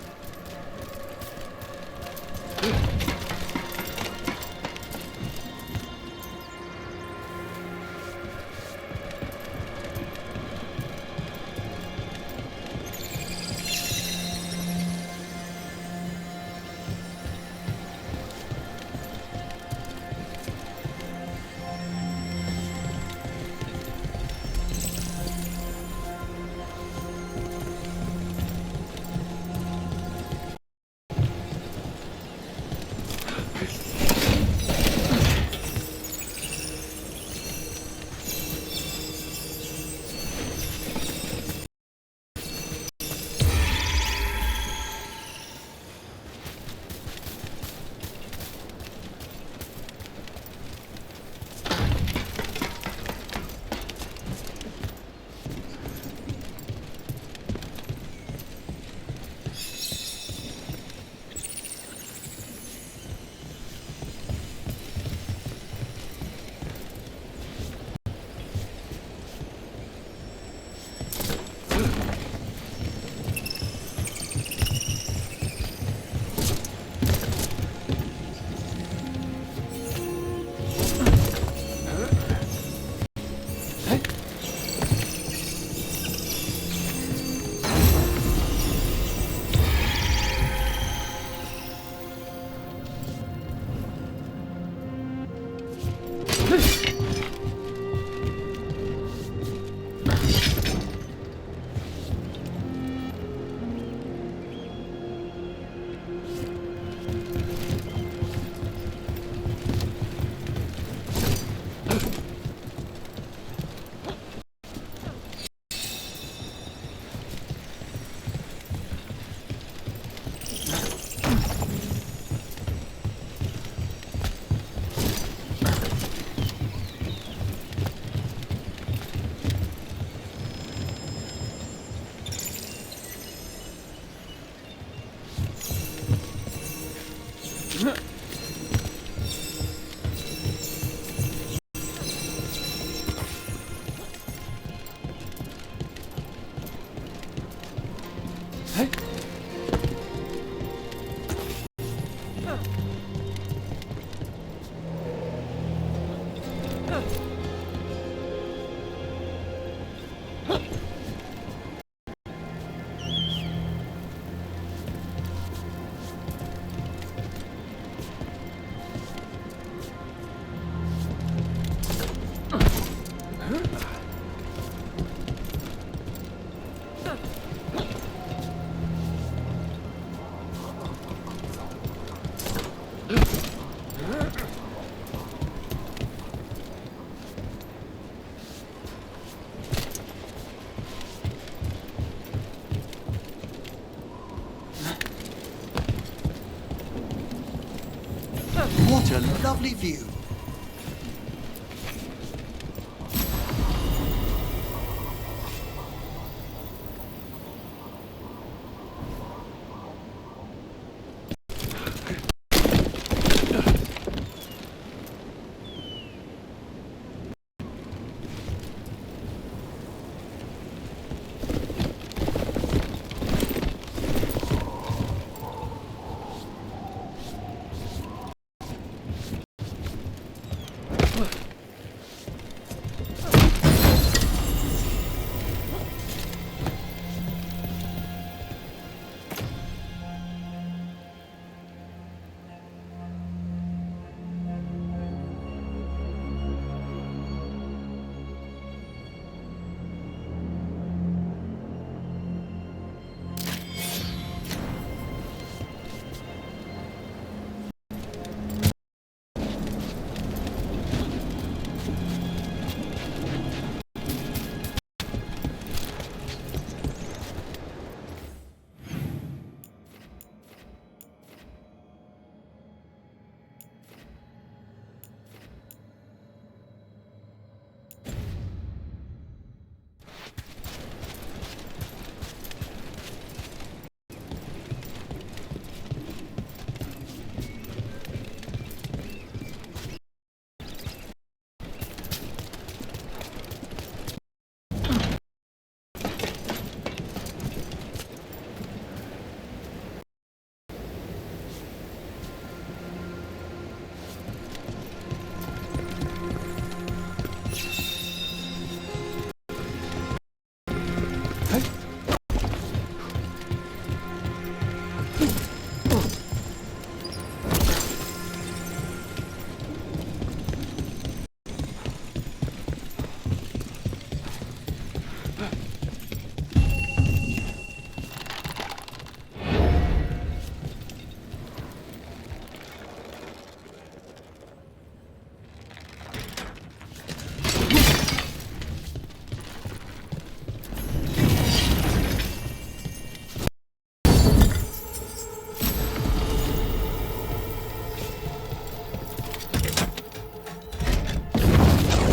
What a lovely view.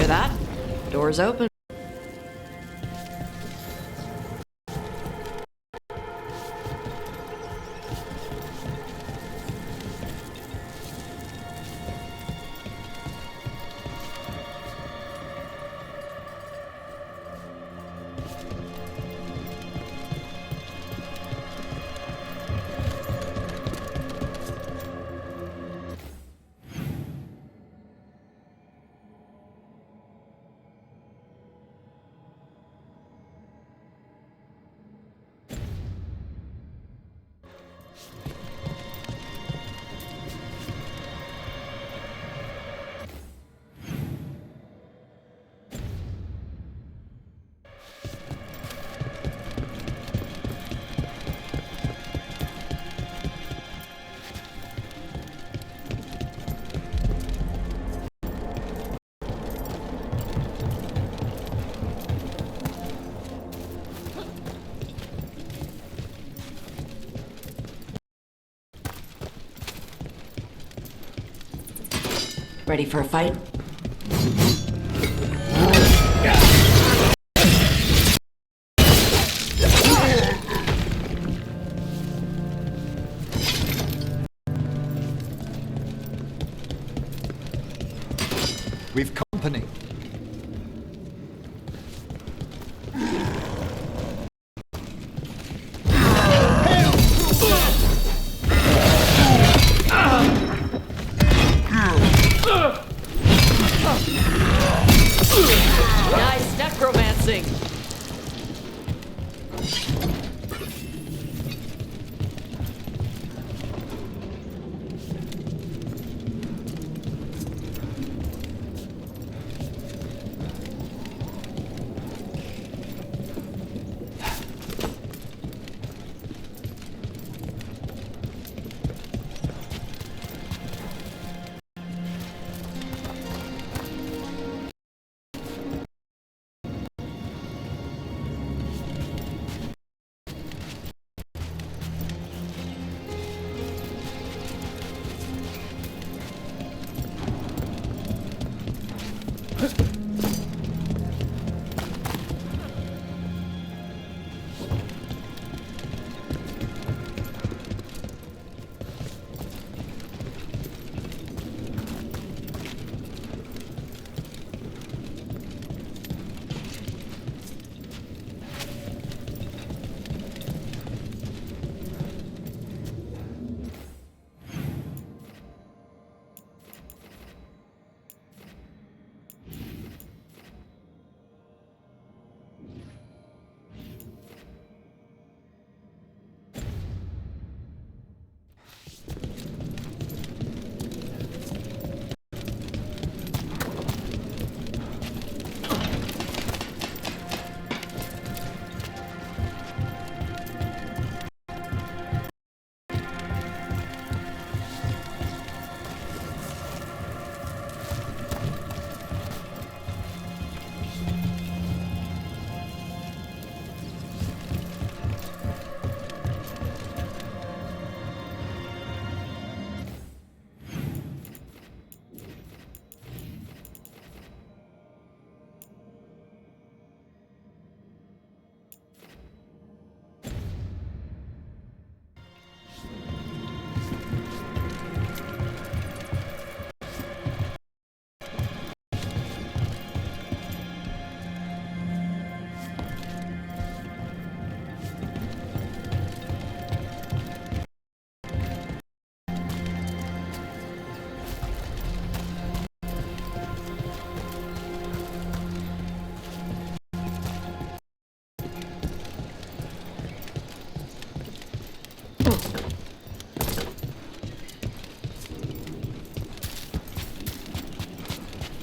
Hear that? Door's open. Ready for a fight? We've company. Nice necromancing.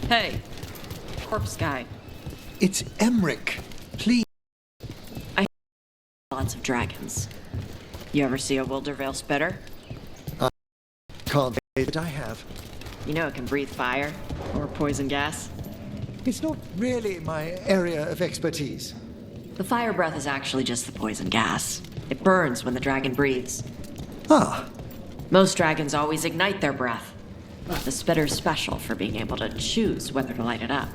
Hey, corpse guy. It's Emmerich. Please. Lots of dragons. You ever see a Wildervale spitter? Can't say that I have. You know it can breathe fire or poison gas. It's not really my area of expertise. The fire breath is actually just the poison gas. It burns when the dragon breathes. Ah, Most dragons always ignite their breath. But the spitter's special for being able to choose whether to light it up.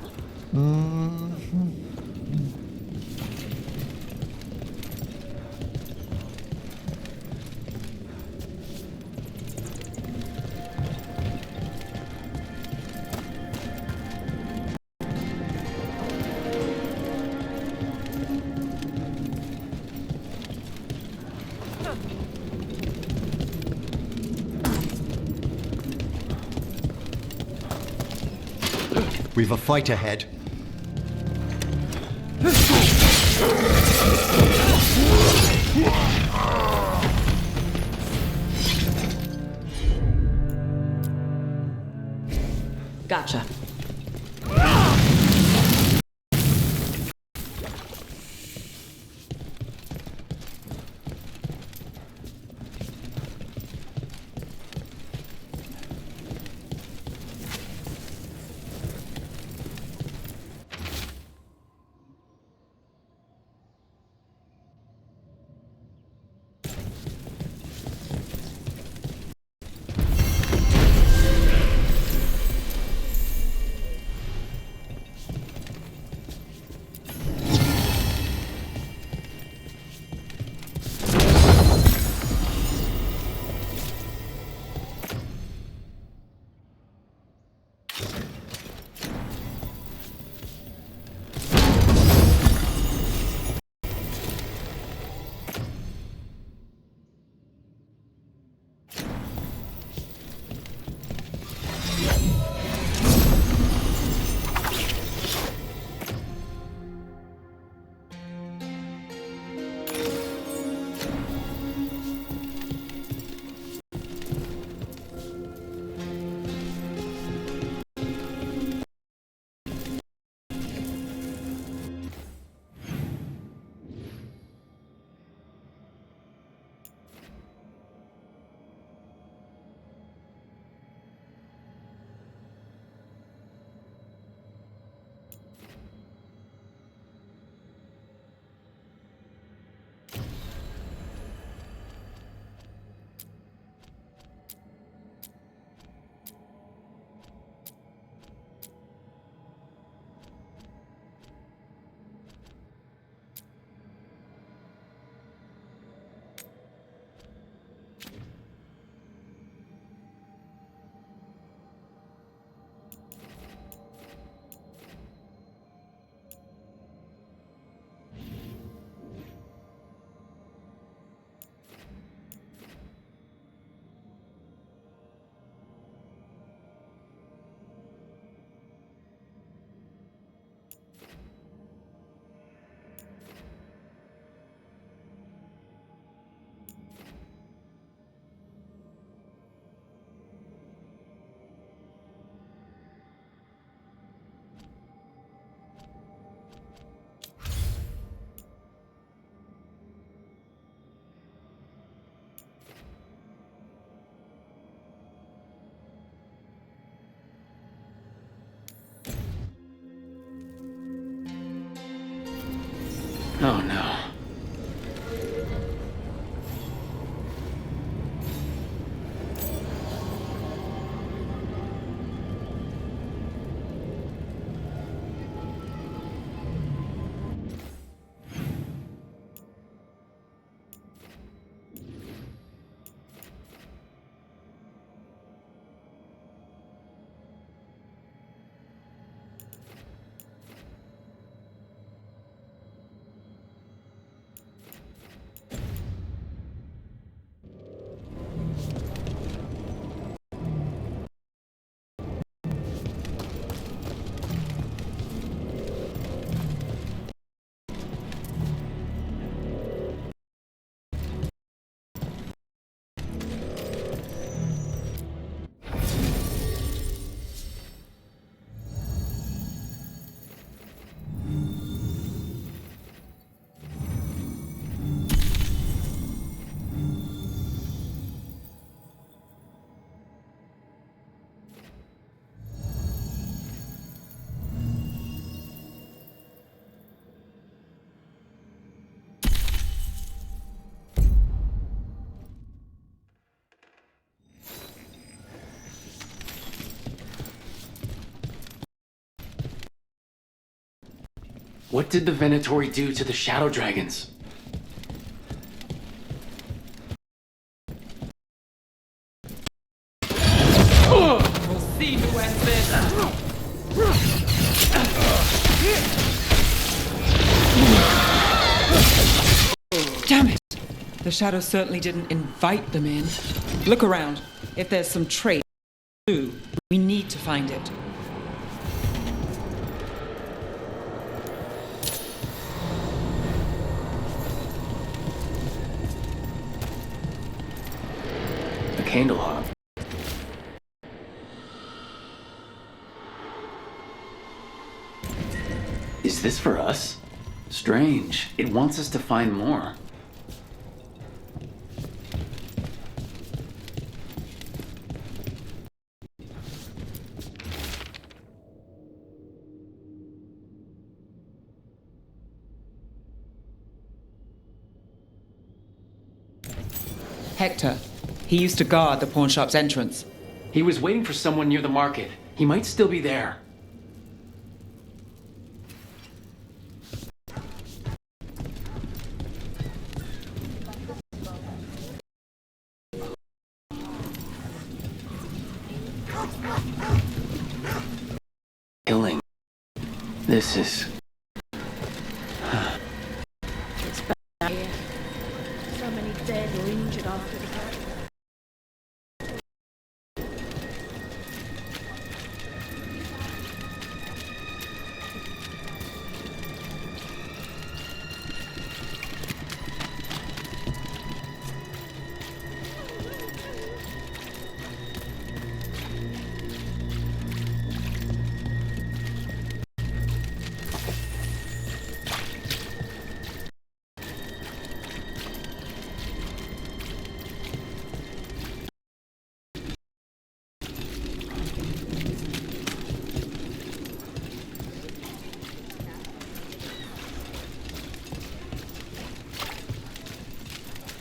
we've a fight ahead. Gotcha. Oh no. What did the Venatori do to the Shadow Dragons? We'll see who ends this. Damn it! The shadows certainly didn't invite them in. Look around. If there's some trace, we need to find it. A candle hop. Is this for us? Strange. It wants us to find more. Hector. He used to guard the pawn shop's entrance. He was waiting for someone near the market. He might still be there. Killing. This is... It's bad here. So many dead or injured after the attack.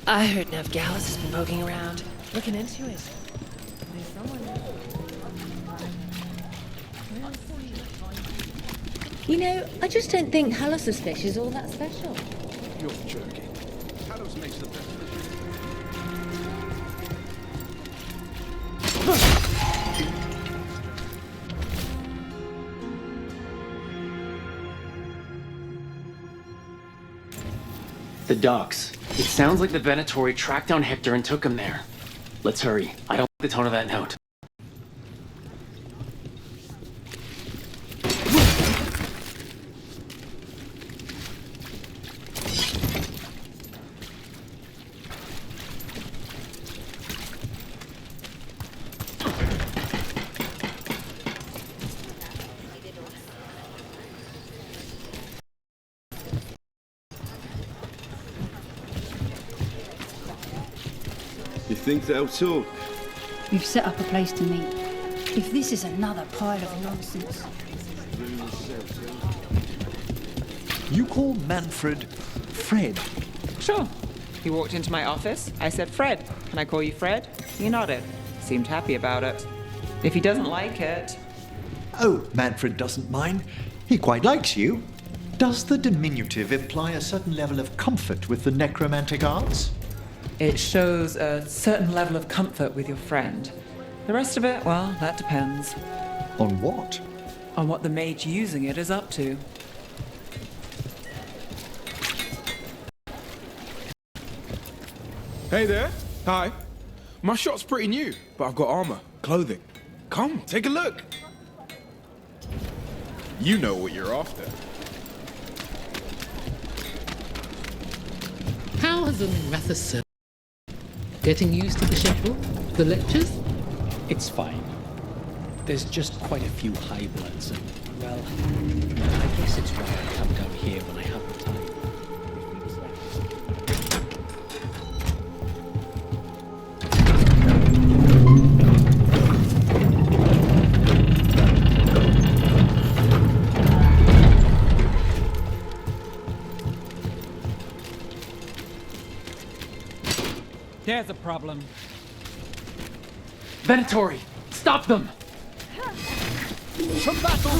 I heard Nev Gallus has been poking around, looking into it. You know, I just don't think Hallus's fish is all that special. You're joking. Hallows makes the best The docks. It sounds like the Venatori tracked down Hector and took him there. Let's hurry. I don't like the tone of that note. You think they'll talk? We've set up a place to meet. If this is another pile of nonsense. You call Manfred Fred? Sure. He walked into my office. I said, Fred, can I call you Fred? He nodded. Seemed happy about it. If he doesn't like it... Oh, Manfred doesn't mind. He quite likes you. Does the diminutive imply a certain level of comfort with the necromantic arts? It shows a certain level of comfort with your friend. The rest of it, well, that depends. On what? On what the mage using it is up to. Hey there. Hi. My shop's pretty new, but I've got armor, clothing. Come, take a look. You know what you're after. How has the Mathis served? Getting used to the schedule? The lectures? It's fine. There's just quite a few high bloods and, well, I guess it's why I come down here when I have the time. There's a problem. Venatori! Stop them! Some battle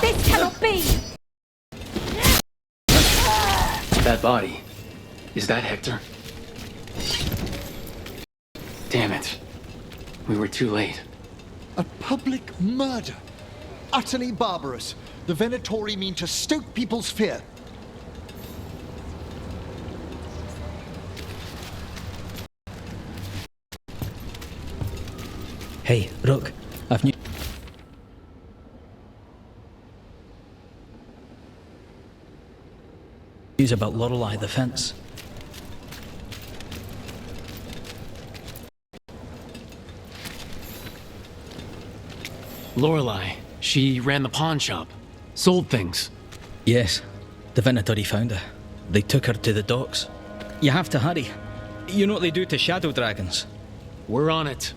This cannot be! That body. Is that Hector? Damn it. We were too late. A public murder. Utterly barbarous. The Venatori mean to stoke people's fear. Hey, Rook, I've news about Lorelei the Fence. Lorelei, she ran the pawn shop. Sold things. Yes, the Venatori found her. They took her to the docks. You have to hurry. You know what they do to shadow dragons? We're on it.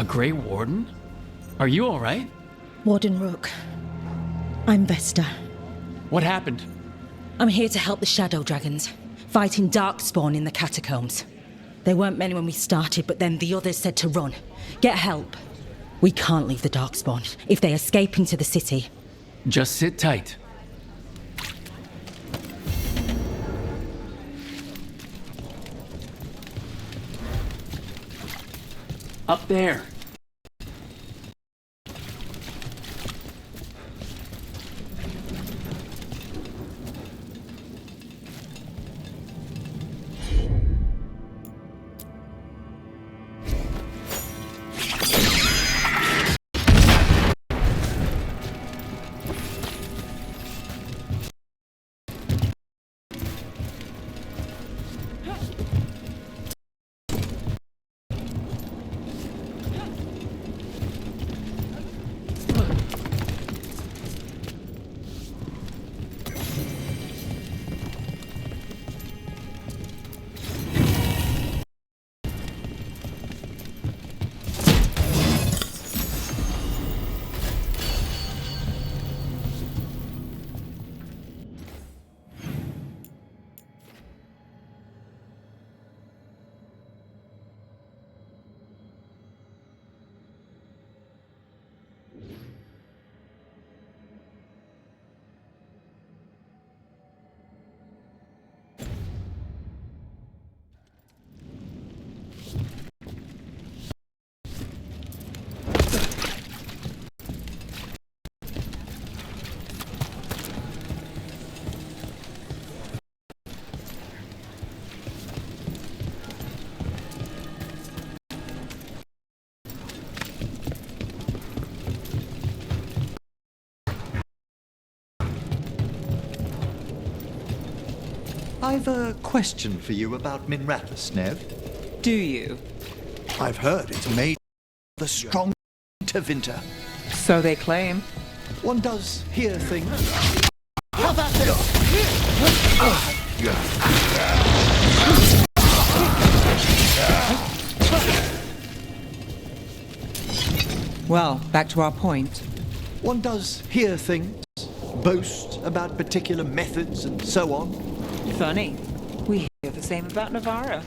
A Grey Warden? Are you alright? Warden Rook. I'm Vesta. What happened? I'm here to help the Shadow Dragons, fighting Darkspawn in the catacombs. There weren't many when we started, but then the others said to run. Get help. We can't leave the Darkspawn if they escape into the city. Just sit tight. Up there. I've a question for you about Minrathous, Nev. Do you? I've heard it's made the strong Tevinter. So they claim. One does hear things. How about this? Well, back to our point. One does hear things, boast about particular methods and so on. Funny. We hear the same about Navarra.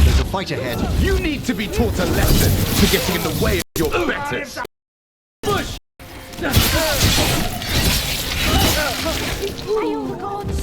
There's a fight ahead. You need to be taught a lesson for getting in the way of your betters. Push! Hail the gods!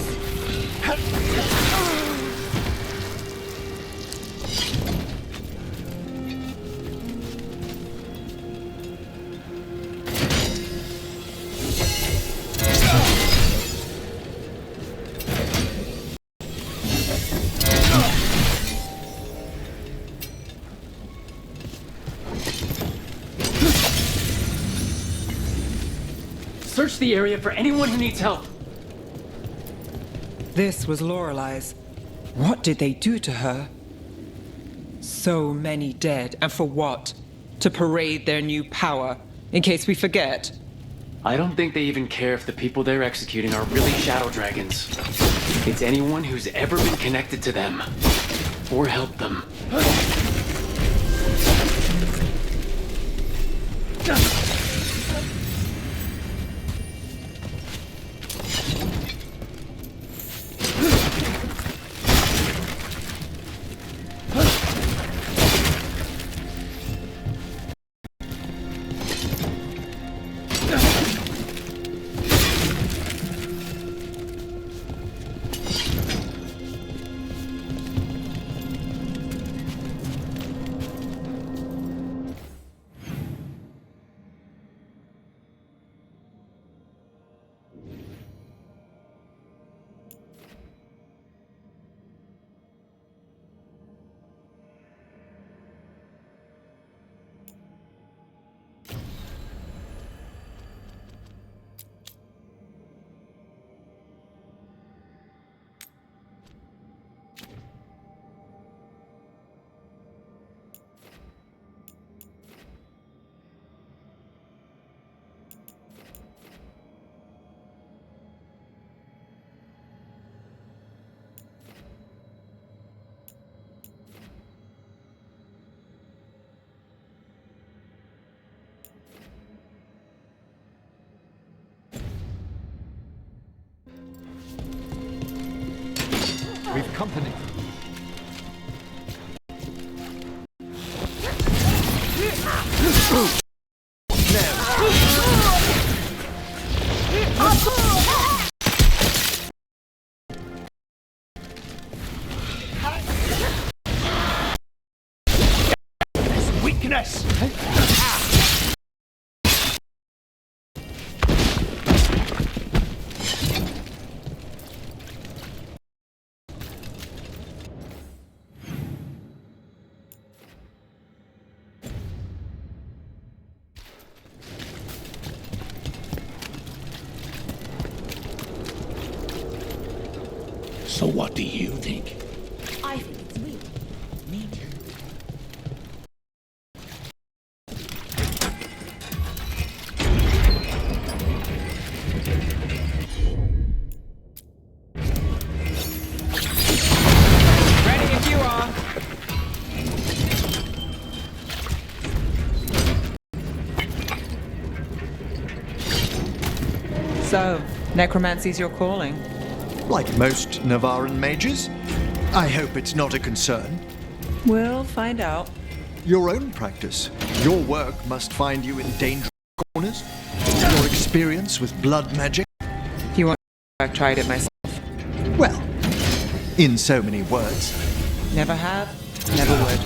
Search the area for anyone who needs help. This was Lorelei's. What did they do to her? So many dead, and for what? To parade their new power, in case we forget. I don't think they even care if the people they're executing are really shadow dragons. It's anyone who's ever been connected to them or helped them. We've company. Weakness! So what do you think? I think it's real. Me too. Ready if you are. So, necromancy's your calling? Like most Navaran mages, I hope it's not a concern. We'll find out. Your own practice, your work must find you in dangerous corners. Your experience with blood magic. If you want, I've tried it myself. Well, in so many words. Never have, never would.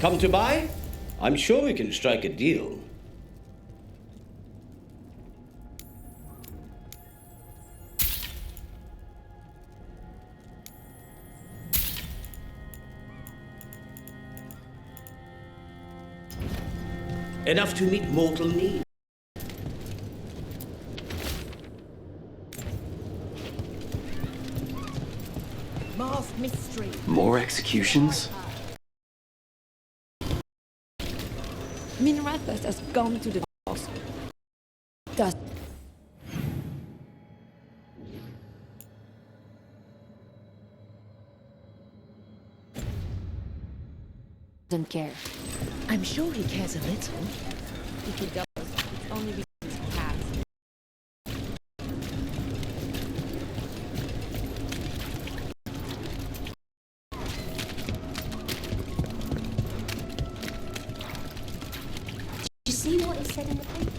Come to buy? I'm sure we can strike a deal. Enough to meet mortal need. Masked mystery. More executions? Minrathus has gone to the boss. Doesn't care. I'm sure he cares a little. If he does, it's only because he's cat. Did you see what it said in the paper?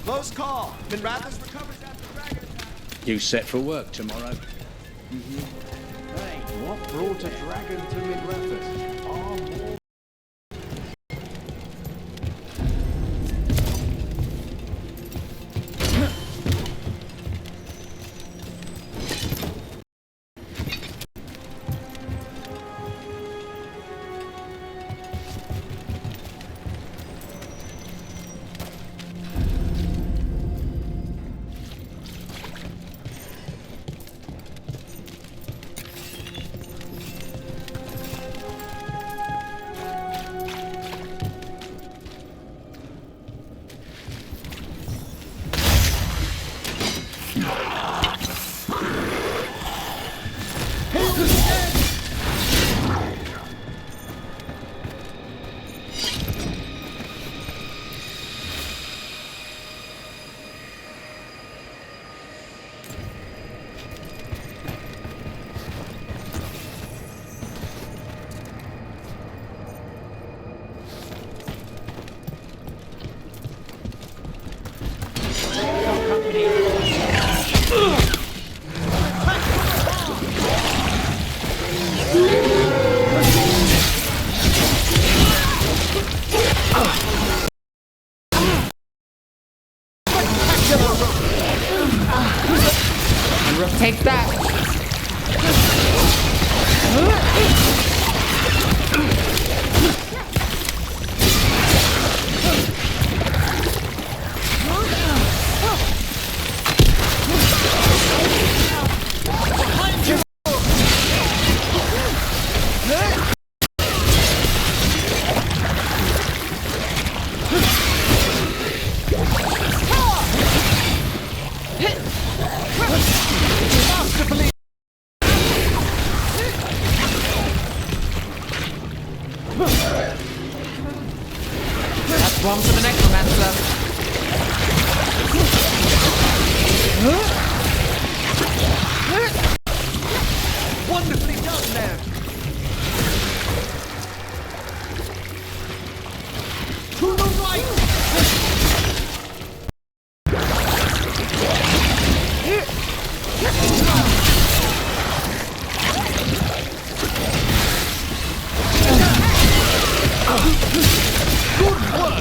Close call. Minrathus recovers after dragon attack. You set for work tomorrow? Hey, what brought a dragon to Minrathus? Take that! That's one for the necromancer. Wonderfully done there. To the right. Good work!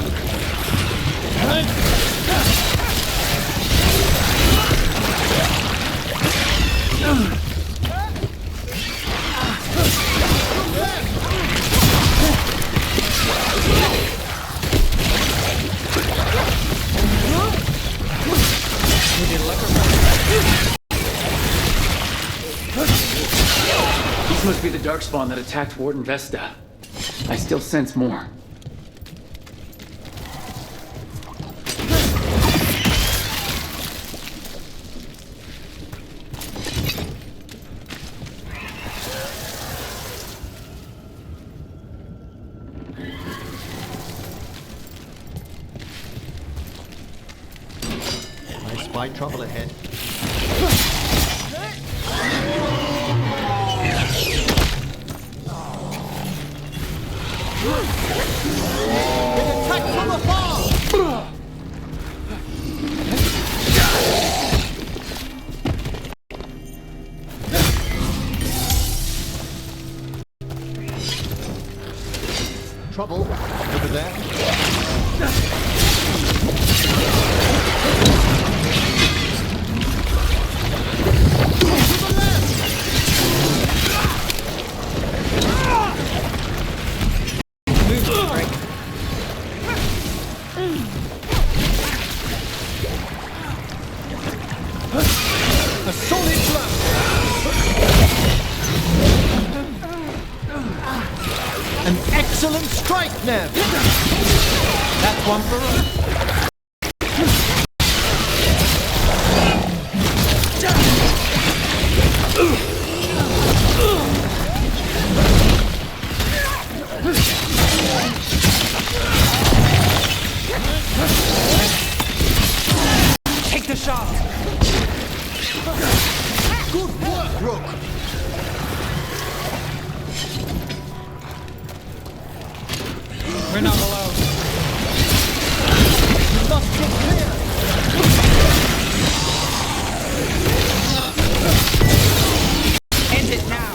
These must be the darkspawn that attacked Warden Vesta. I still sense more. I spy trouble ahead. Been attacked from afar! trouble over there. A solid blow! An excellent strike, Nev! That's one for us. Take the shot! Good work, Rook! We're not alone. You must get clear! End it now!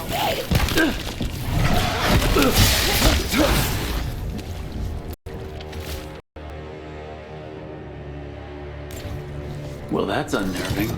Well, that's unnerving.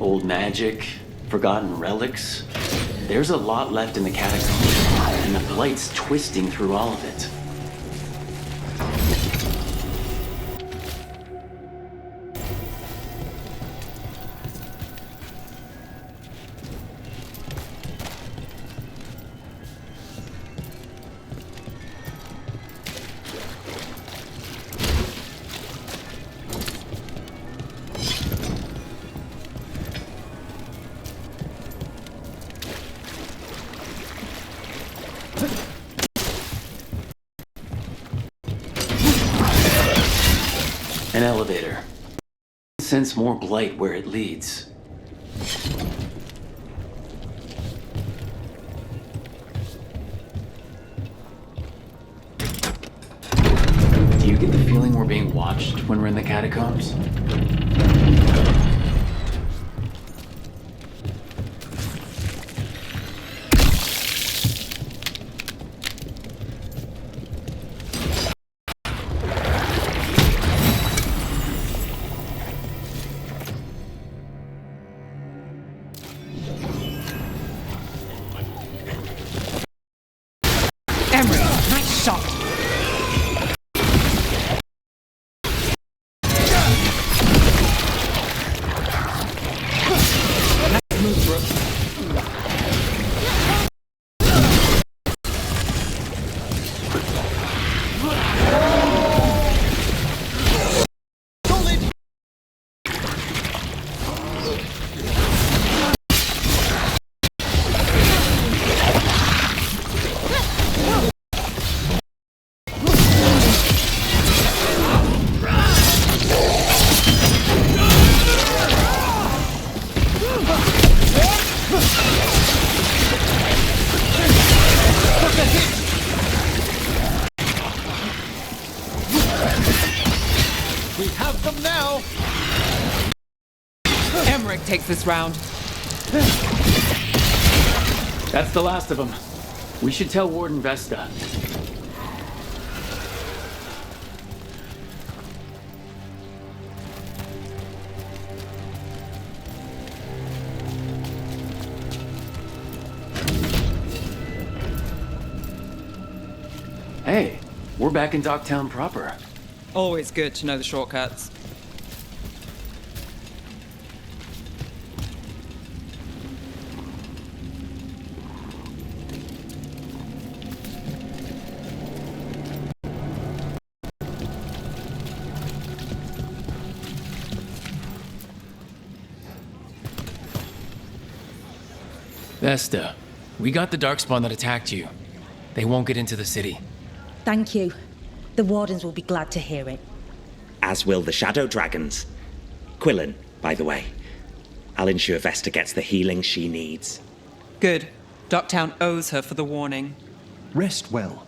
old magic, forgotten relics. There's a lot left in the catacombs, and the Blight's twisting through all of it. An elevator. Sense more blight where it leads. Do you get the feeling we're being watched when we're in the catacombs? Nice shot. Nice move, bro. We have them now. Emmerich takes this round. That's the last of them. We should tell Warden Vesta. Hey, we're back in Docktown proper. Always good to know the shortcuts. Vesta, we got the Darkspawn that attacked you. They won't get into the city. Thank you. The Wardens will be glad to hear it. As will the Shadow Dragons. Quillen, by the way. I'll ensure Vesta gets the healing she needs. Good. Docktown owes her for the warning. Rest well.